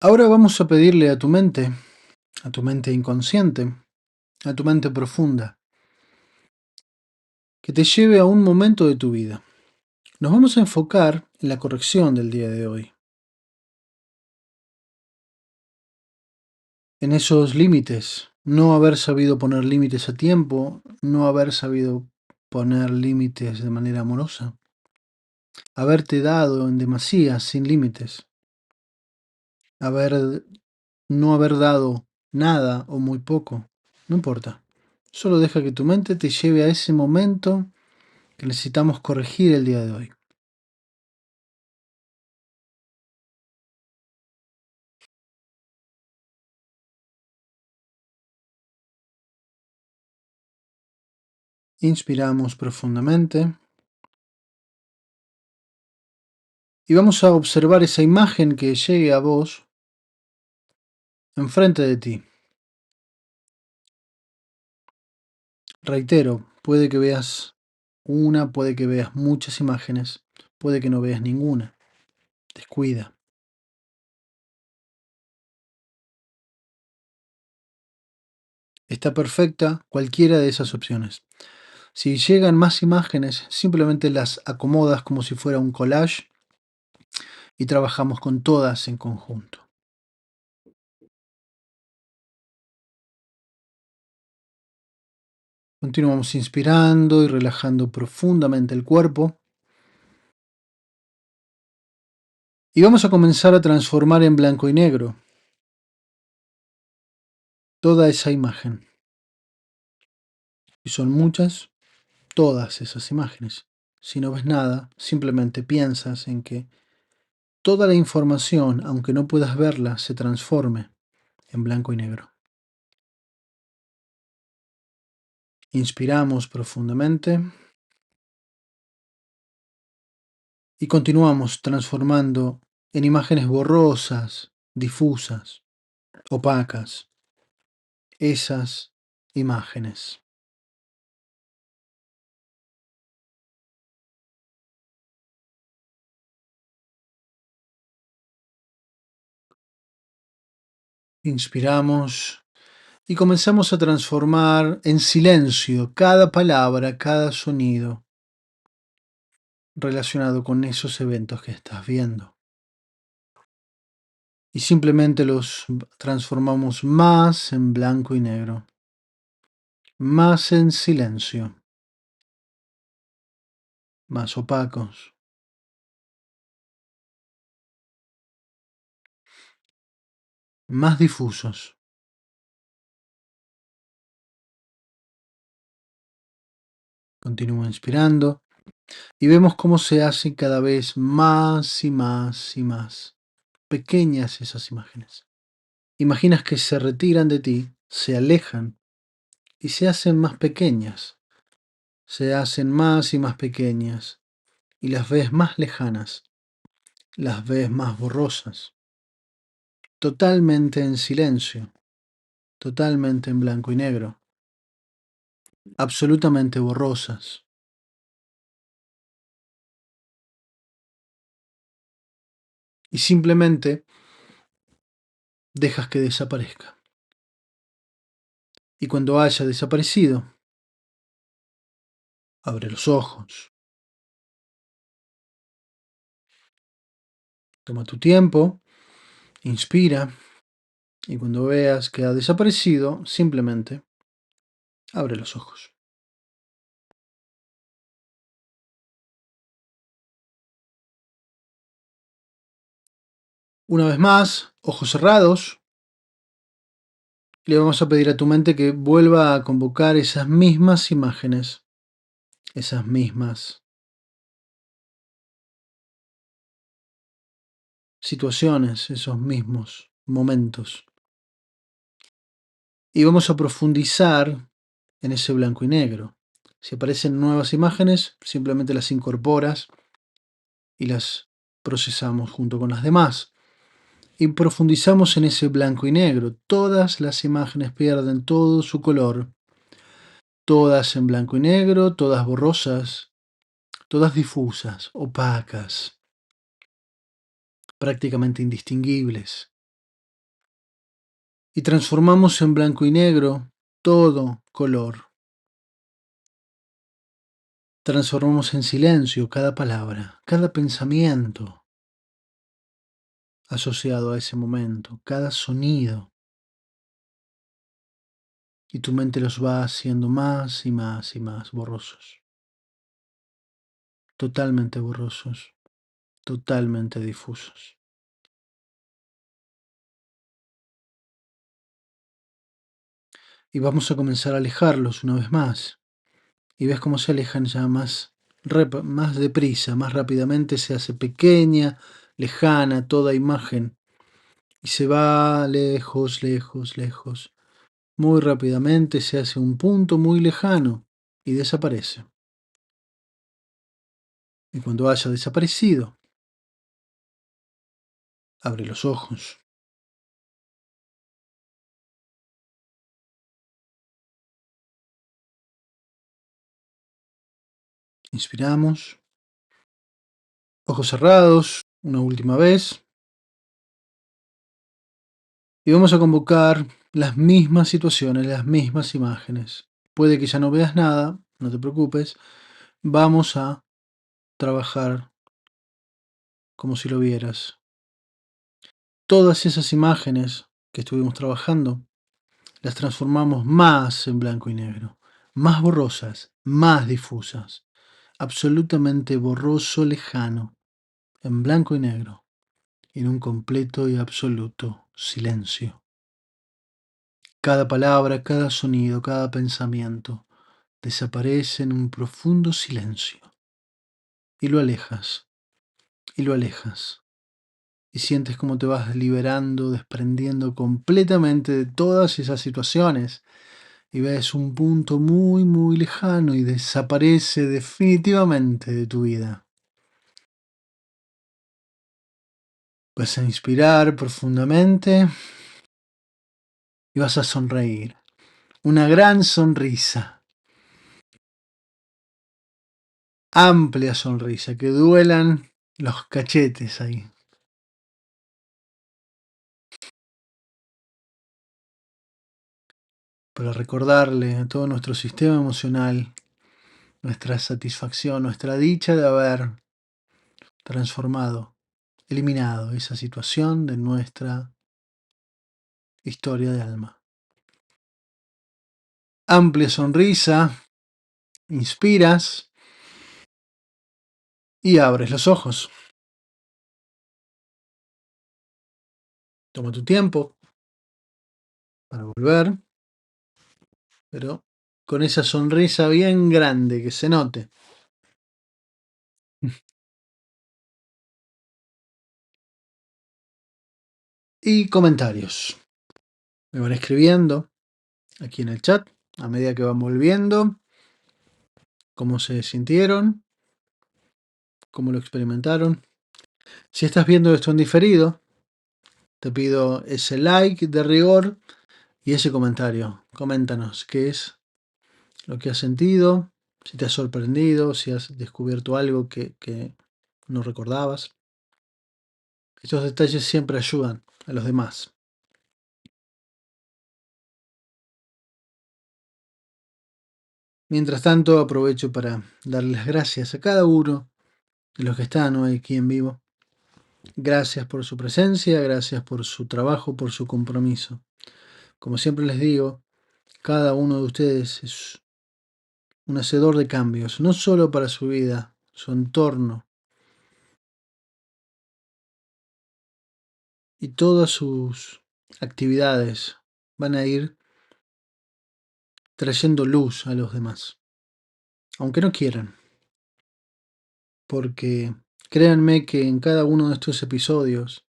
Ahora vamos a pedirle a tu mente inconsciente, a tu mente profunda, que te lleve a un momento de tu vida. Nos vamos a enfocar en la corrección del día de hoy, en esos límites, no haber sabido poner límites a tiempo, no haber sabido poner límites de manera amorosa, haberte dado en demasía sin límites, no haber dado nada o muy poco, no importa. Solo deja que tu mente te lleve a ese momento que necesitamos corregir el día de hoy. Inspiramos profundamente y vamos a observar esa imagen que llegue a vos enfrente de ti. Reitero, puede que veas una, puede que veas muchas imágenes, puede que no veas ninguna. Descuida. Está perfecta cualquiera de esas opciones. Si llegan más imágenes, simplemente las acomodas como si fuera un collage y trabajamos con todas en conjunto. Continuamos inspirando y relajando profundamente el cuerpo. Y vamos a comenzar a transformar en blanco y negro toda esa imagen. Y son muchas, todas esas imágenes. Si no ves nada, simplemente piensas en que toda la información, aunque no puedas verla, se transforme en blanco y negro. Inspiramos profundamente y continuamos transformando en imágenes borrosas, difusas, opacas, esas imágenes. Inspiramos y comenzamos a transformar en silencio cada palabra, cada sonido relacionado con esos eventos que estás viendo. Y simplemente los transformamos más en blanco y negro, más en silencio, más opacos, más difusos. Continúa inspirando y vemos cómo se hacen cada vez más y más y más pequeñas esas imágenes. Imaginas que se retiran de ti, se alejan y se hacen más pequeñas, se hacen más y más pequeñas y las ves más lejanas, las ves más borrosas, totalmente en silencio, totalmente en blanco y negro, absolutamente borrosas. Y simplemente dejas que desaparezca. Y cuando haya desaparecido, abre los ojos, toma tu tiempo, inspira y cuando veas que ha desaparecido, simplemente abre los ojos. Una vez más, ojos cerrados, le vamos a pedir a tu mente que vuelva a convocar esas mismas imágenes, esas mismas situaciones, esos mismos momentos. Y vamos a profundizar en ese blanco y negro. Si aparecen nuevas imágenes, simplemente las incorporas y las procesamos junto con las demás. Y profundizamos en ese blanco y negro. Todas las imágenes pierden todo su color. Todas en blanco y negro, todas borrosas, todas difusas, opacas, prácticamente indistinguibles. Y transformamos en blanco y negro todo color. Transformamos en silencio cada palabra, cada pensamiento asociado a ese momento, cada sonido. Y tu mente los va haciendo más y más y más borrosos. Totalmente borrosos, totalmente difusos. Y vamos a comenzar a alejarlos una vez más. Y ves cómo se alejan ya más deprisa, más rápidamente se hace pequeña, lejana toda imagen. Y se va lejos, lejos, lejos. Muy rápidamente se hace un punto muy lejano y desaparece. Y cuando haya desaparecido, abre los ojos. Inspiramos, ojos cerrados, una última vez. Y vamos a convocar las mismas situaciones, las mismas imágenes. Puede que ya no veas nada, no te preocupes. Vamos a trabajar como si lo vieras. Todas esas imágenes que estuvimos trabajando, las transformamos más en blanco y negro, más borrosas, más difusas, absolutamente borroso, lejano, en blanco y negro, en un completo y absoluto silencio. Cada palabra, cada sonido, cada pensamiento desaparece en un profundo silencio. Y lo alejas, y lo alejas. Y sientes cómo te vas liberando, desprendiendo completamente de todas esas situaciones. Y ves un punto muy, muy lejano y desaparece definitivamente de tu vida. Vas a inspirar profundamente y vas a sonreír. Una gran sonrisa. Amplia sonrisa, que duelan los cachetes ahí. Para recordarle a todo nuestro sistema emocional nuestra satisfacción, nuestra dicha de haber transformado, eliminado esa situación de nuestra historia de alma. Amplia sonrisa, inspiras y abres los ojos. Toma tu tiempo para volver, pero con esa sonrisa bien grande que se note. Y comentarios. Me van escribiendo aquí en el chat a medida que van volviendo, cómo se sintieron, cómo lo experimentaron. Si estás viendo esto en diferido, te pido ese like de rigor y ese comentario. Coméntanos qué es lo que has sentido, si te has sorprendido, si has descubierto algo que no recordabas. Estos detalles siempre ayudan a los demás. Mientras tanto, aprovecho para darles las gracias a cada uno de los que están hoy aquí en vivo. Gracias por su presencia, gracias por su trabajo, por su compromiso. Como siempre les digo, cada uno de ustedes es un hacedor de cambios, no solo para su vida, su entorno y todas sus actividades van a ir trayendo luz a los demás, aunque no quieran, porque créanme que en cada uno de estos episodios,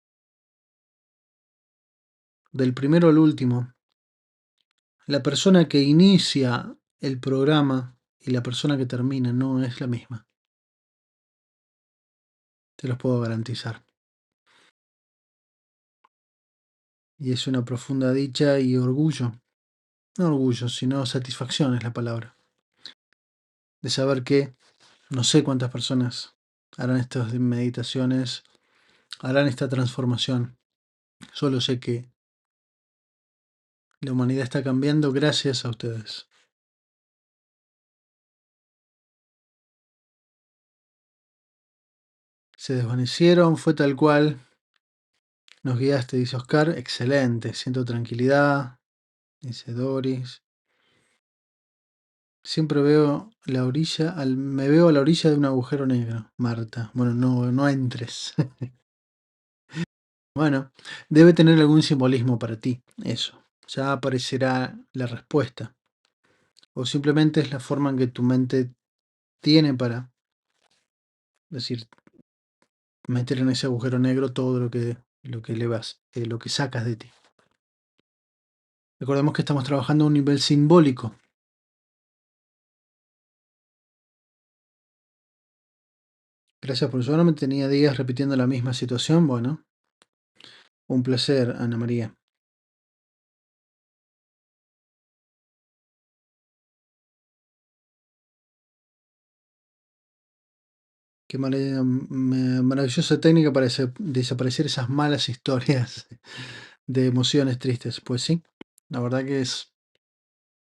del primero al último, la persona que inicia el programa y la persona que termina no es la misma, te los puedo garantizar. Y es una profunda dicha y orgullo, no orgullo, sino satisfacción es la palabra, de saber que no sé cuántas personas harán estas meditaciones, harán esta transformación. Solo sé que la humanidad está cambiando gracias a ustedes. Se desvanecieron, fue tal cual. Nos guiaste, dice Oscar. Excelente, siento tranquilidad, dice Doris. Siempre veo la orilla, me veo a la orilla de un agujero negro, Marta. Bueno, no entres. Bueno, debe tener algún simbolismo para ti, eso. Ya aparecerá la respuesta. O simplemente es la forma en que tu mente tiene para decir, meter en ese agujero negro todo lo que elevas, lo que sacas de ti. Recordemos que estamos trabajando a un nivel simbólico. Gracias por eso. No me tenía días repitiendo la misma situación. Bueno, un placer, Ana María. Qué maravillosa técnica para desaparecer esas malas historias de emociones tristes. Pues sí, la verdad que es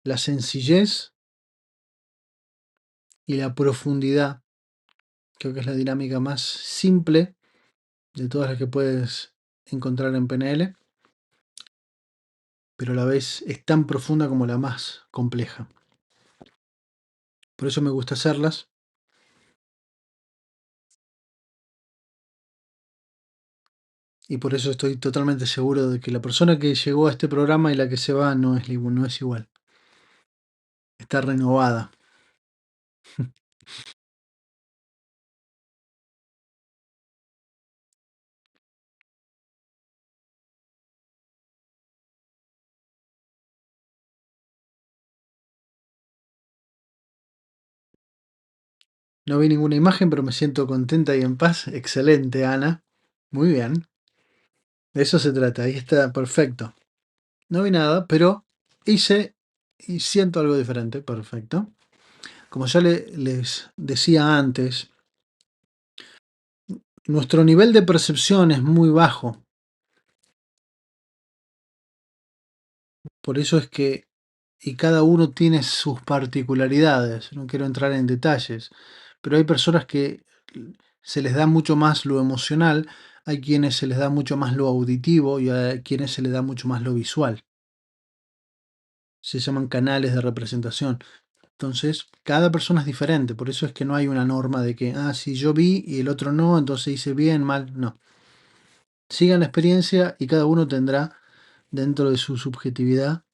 la sencillez y la profundidad. Creo que es la dinámica más simple de todas las que puedes encontrar en PNL, pero a la vez es tan profunda como la más compleja. Por eso me gusta hacerlas. Y por eso estoy totalmente seguro de que la persona que llegó a este programa y la que se va no es igual. Está renovada. No vi ninguna imagen, pero me siento contenta y en paz. Excelente, Ana. Muy bien. De eso se trata. Ahí está, perfecto. No vi nada, pero hice y siento algo diferente. Perfecto. Como ya les decía antes, nuestro nivel de percepción es muy bajo. Por eso es que, y cada uno tiene sus particularidades. No quiero entrar en detalles, pero hay personas que se les da mucho más lo emocional, hay quienes se les da mucho más lo auditivo y hay quienes se les da mucho más lo visual. Se llaman canales de representación. Entonces, cada persona es diferente, por eso es que no hay una norma de que, si yo vi y el otro no, entonces hice bien, mal, no. Sigan la experiencia y cada uno tendrá, dentro de su subjetividad,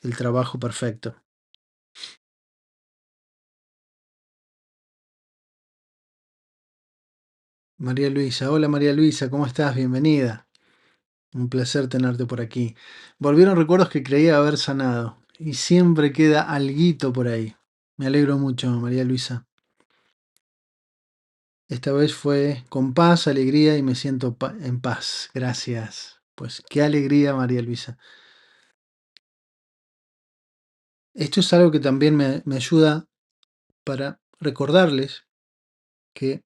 el trabajo perfecto. María Luisa, hola María Luisa, ¿cómo estás? Bienvenida. Un placer tenerte por aquí. Volvieron recuerdos que creía haber sanado y siempre queda alguito por ahí. Me alegro mucho, María Luisa. Esta vez fue con paz, alegría y me siento en paz. Gracias. Pues qué alegría, María Luisa. Esto es algo que también me ayuda para recordarles que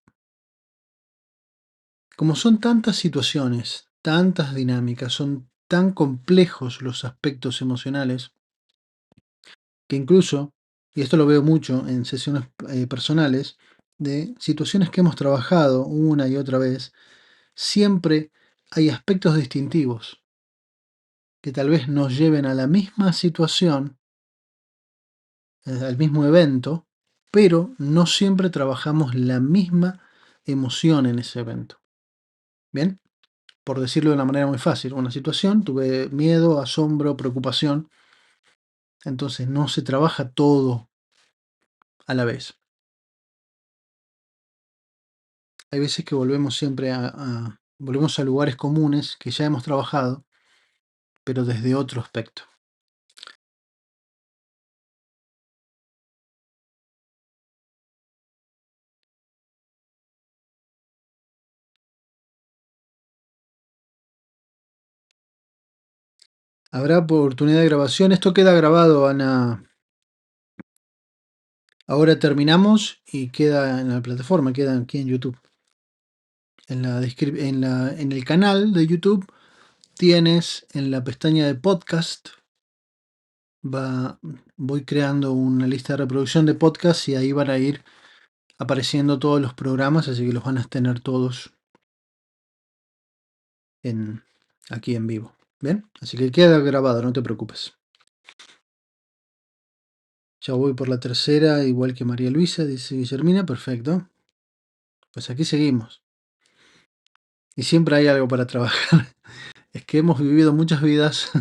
como son tantas situaciones, tantas dinámicas, son tan complejos los aspectos emocionales, que incluso, y esto lo veo mucho en sesiones personales, de situaciones que hemos trabajado una y otra vez, siempre hay aspectos distintivos que tal vez nos lleven a la misma situación, al mismo evento, pero no siempre trabajamos la misma emoción en ese evento. Bien, por decirlo de una manera muy fácil, una situación, tuve miedo, asombro, preocupación, entonces no se trabaja todo a la vez. Hay veces que volvemos siempre volvemos a lugares comunes que ya hemos trabajado, pero desde otro aspecto. Habrá oportunidad de grabación. Esto queda grabado, Ana. Ahora terminamos y queda en la plataforma, queda aquí en YouTube. En el canal de YouTube tienes en la pestaña de podcast, voy creando una lista de reproducción de podcast y ahí van a ir apareciendo todos los programas, así que los van a tener todos en, aquí en vivo. ¿Bien? Así que queda grabado, no te preocupes. Ya voy por la tercera, igual que María Luisa, dice Guillermina, perfecto. Pues aquí seguimos. Y siempre hay algo para trabajar. Es que hemos vivido muchas vidas,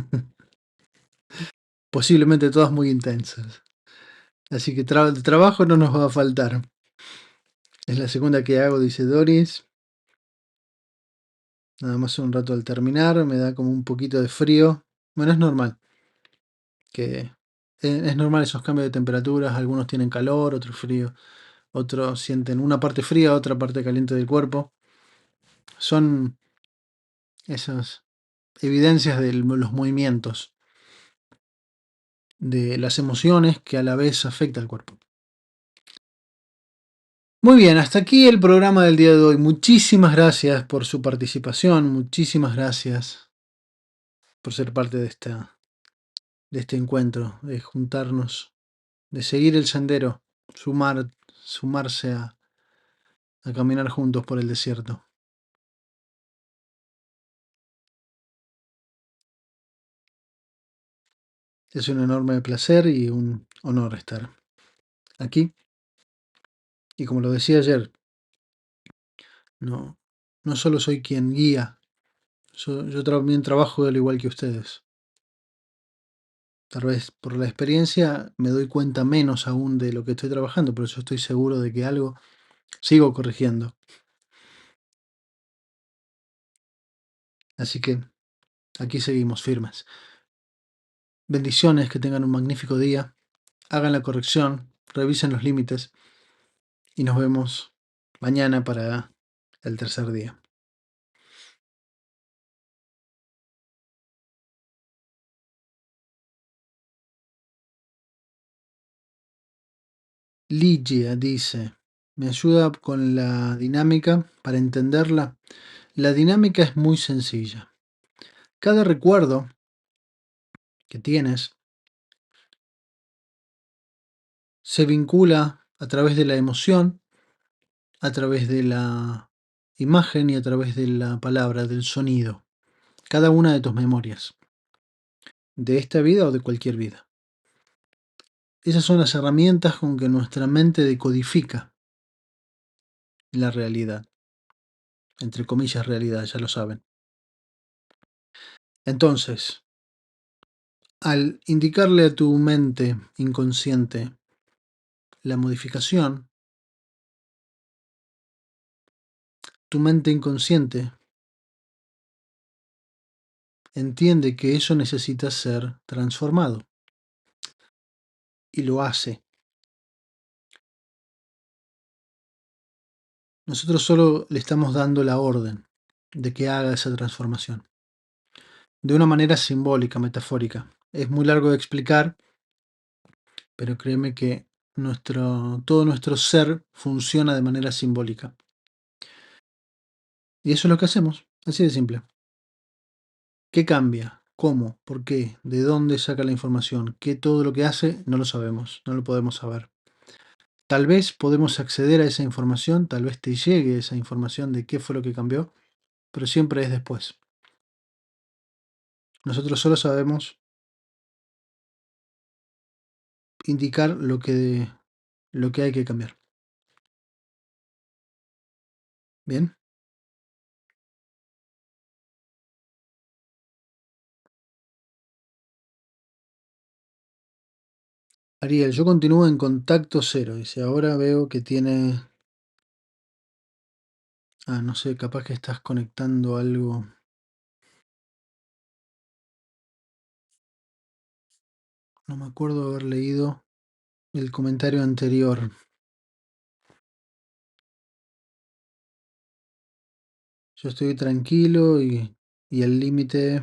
posiblemente todas muy intensas. Así que trabajo no nos va a faltar. Es la segunda que hago, dice Doris. Nada más un rato al terminar, me da como un poquito de frío. Bueno, es normal. Que es normal esos cambios de temperaturas. Algunos tienen calor, otros frío. Otros sienten una parte fría, otra parte caliente del cuerpo. Son esas evidencias de los movimientos, de las emociones que a la vez afecta al cuerpo. Muy bien, hasta aquí el programa del día de hoy. Muchísimas gracias por su participación, muchísimas gracias por ser parte de este encuentro, de juntarnos, de seguir el sendero, sumarse a caminar juntos por el desierto. Es un enorme placer y un honor estar aquí Y como lo decía ayer, no, no solo soy quien guía, yo también trabajo al igual que ustedes. Tal vez por la experiencia me doy cuenta menos aún de lo que estoy trabajando, pero yo estoy seguro de que algo sigo corrigiendo. Así que aquí seguimos firmes. Bendiciones, que tengan un magnífico día, hagan la corrección, revisen los límites y nos vemos mañana para el tercer día. Ligia dice, me ayuda con la dinámica para entenderla. La dinámica es muy sencilla. Cada recuerdo que tienes se vincula a través de la emoción, a través de la imagen y a través de la palabra, del sonido. Cada una de tus memorias, de esta vida o de cualquier vida. Esas son las herramientas con que nuestra mente decodifica la realidad. Entre comillas realidad, ya lo saben. Entonces, al indicarle a tu mente inconsciente la modificación, tu mente inconsciente entiende que eso necesita ser transformado y lo hace. Nosotros solo le estamos dando la orden de que haga esa transformación. De una manera simbólica, metafórica. Es muy largo de explicar, pero créeme que todo nuestro ser funciona de manera simbólica. Y eso es lo que hacemos, así de simple. ¿Qué cambia? ¿Cómo? ¿Por qué? ¿De dónde saca la información? ¿Qué todo lo que hace? No lo sabemos, no lo podemos saber. Tal vez podemos acceder a esa información, tal vez te llegue esa información de qué fue lo que cambió, pero siempre es después. Nosotros solo sabemos indicar lo que hay que cambiar. ¿Bien? Ariel, yo continúo en contacto cero. Dice, ahora veo que tiene... Ah, no sé, capaz que estás conectando algo. No me acuerdo haber leído el comentario anterior. Yo estoy tranquilo y el límite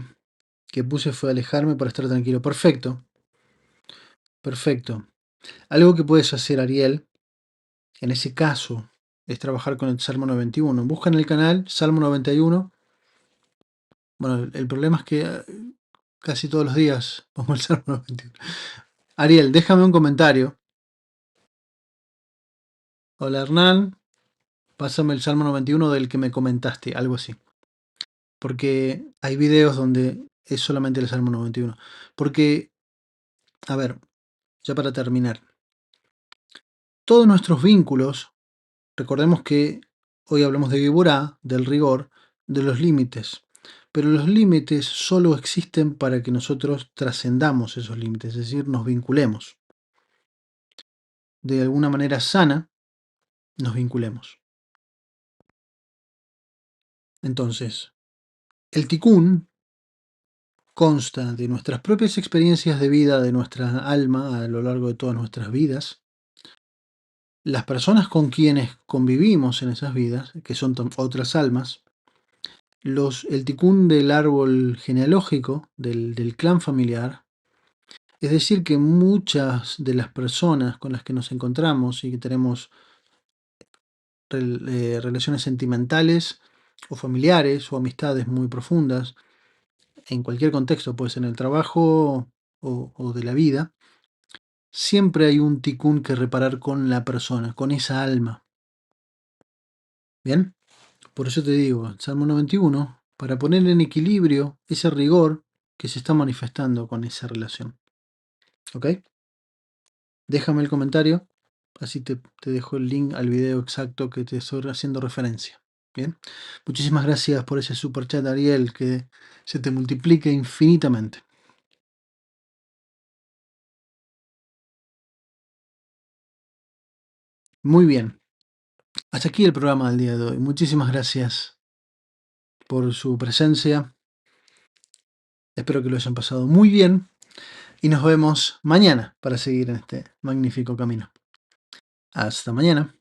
que puse fue alejarme para estar tranquilo. Perfecto, perfecto. Algo que puedes hacer, Ariel, en ese caso, es trabajar con el Salmo 91. Busca en el canal Salmo 91. Bueno, el problema es que casi todos los días pongo el Salmo 91. Ariel, déjame un comentario. Hola Hernán, pásame el Salmo 91 del que me comentaste, algo así. Porque hay videos donde es solamente el Salmo 91. Porque, a ver, ya para terminar, todos nuestros vínculos, recordemos que hoy hablamos de Geburá, del rigor, de los límites. Pero los límites solo existen para que nosotros trascendamos esos límites, es decir, nos vinculemos. De alguna manera sana, nos vinculemos. Entonces, el tikkun consta de nuestras propias experiencias de vida, de nuestra alma a lo largo de todas nuestras vidas, las personas con quienes convivimos en esas vidas, que son otras almas, el tikkun del árbol genealógico, del clan familiar, es decir, que muchas de las personas con las que nos encontramos y que tenemos relaciones sentimentales o familiares o amistades muy profundas, en cualquier contexto, pues en el trabajo o de la vida, siempre hay un tikkun que reparar con la persona, con esa alma. ¿Bien? Por eso te digo, Salmo 91, para poner en equilibrio ese rigor que se está manifestando con esa relación. ¿Ok? Déjame el comentario, así te dejo el link al video exacto que te estoy haciendo referencia. Bien, muchísimas gracias por ese super chat, Ariel, que se te multiplique infinitamente. Muy bien, hasta aquí el programa del día de hoy. Muchísimas gracias por su presencia. Espero que lo hayan pasado muy bien y nos vemos mañana para seguir en este magnífico camino. Hasta mañana.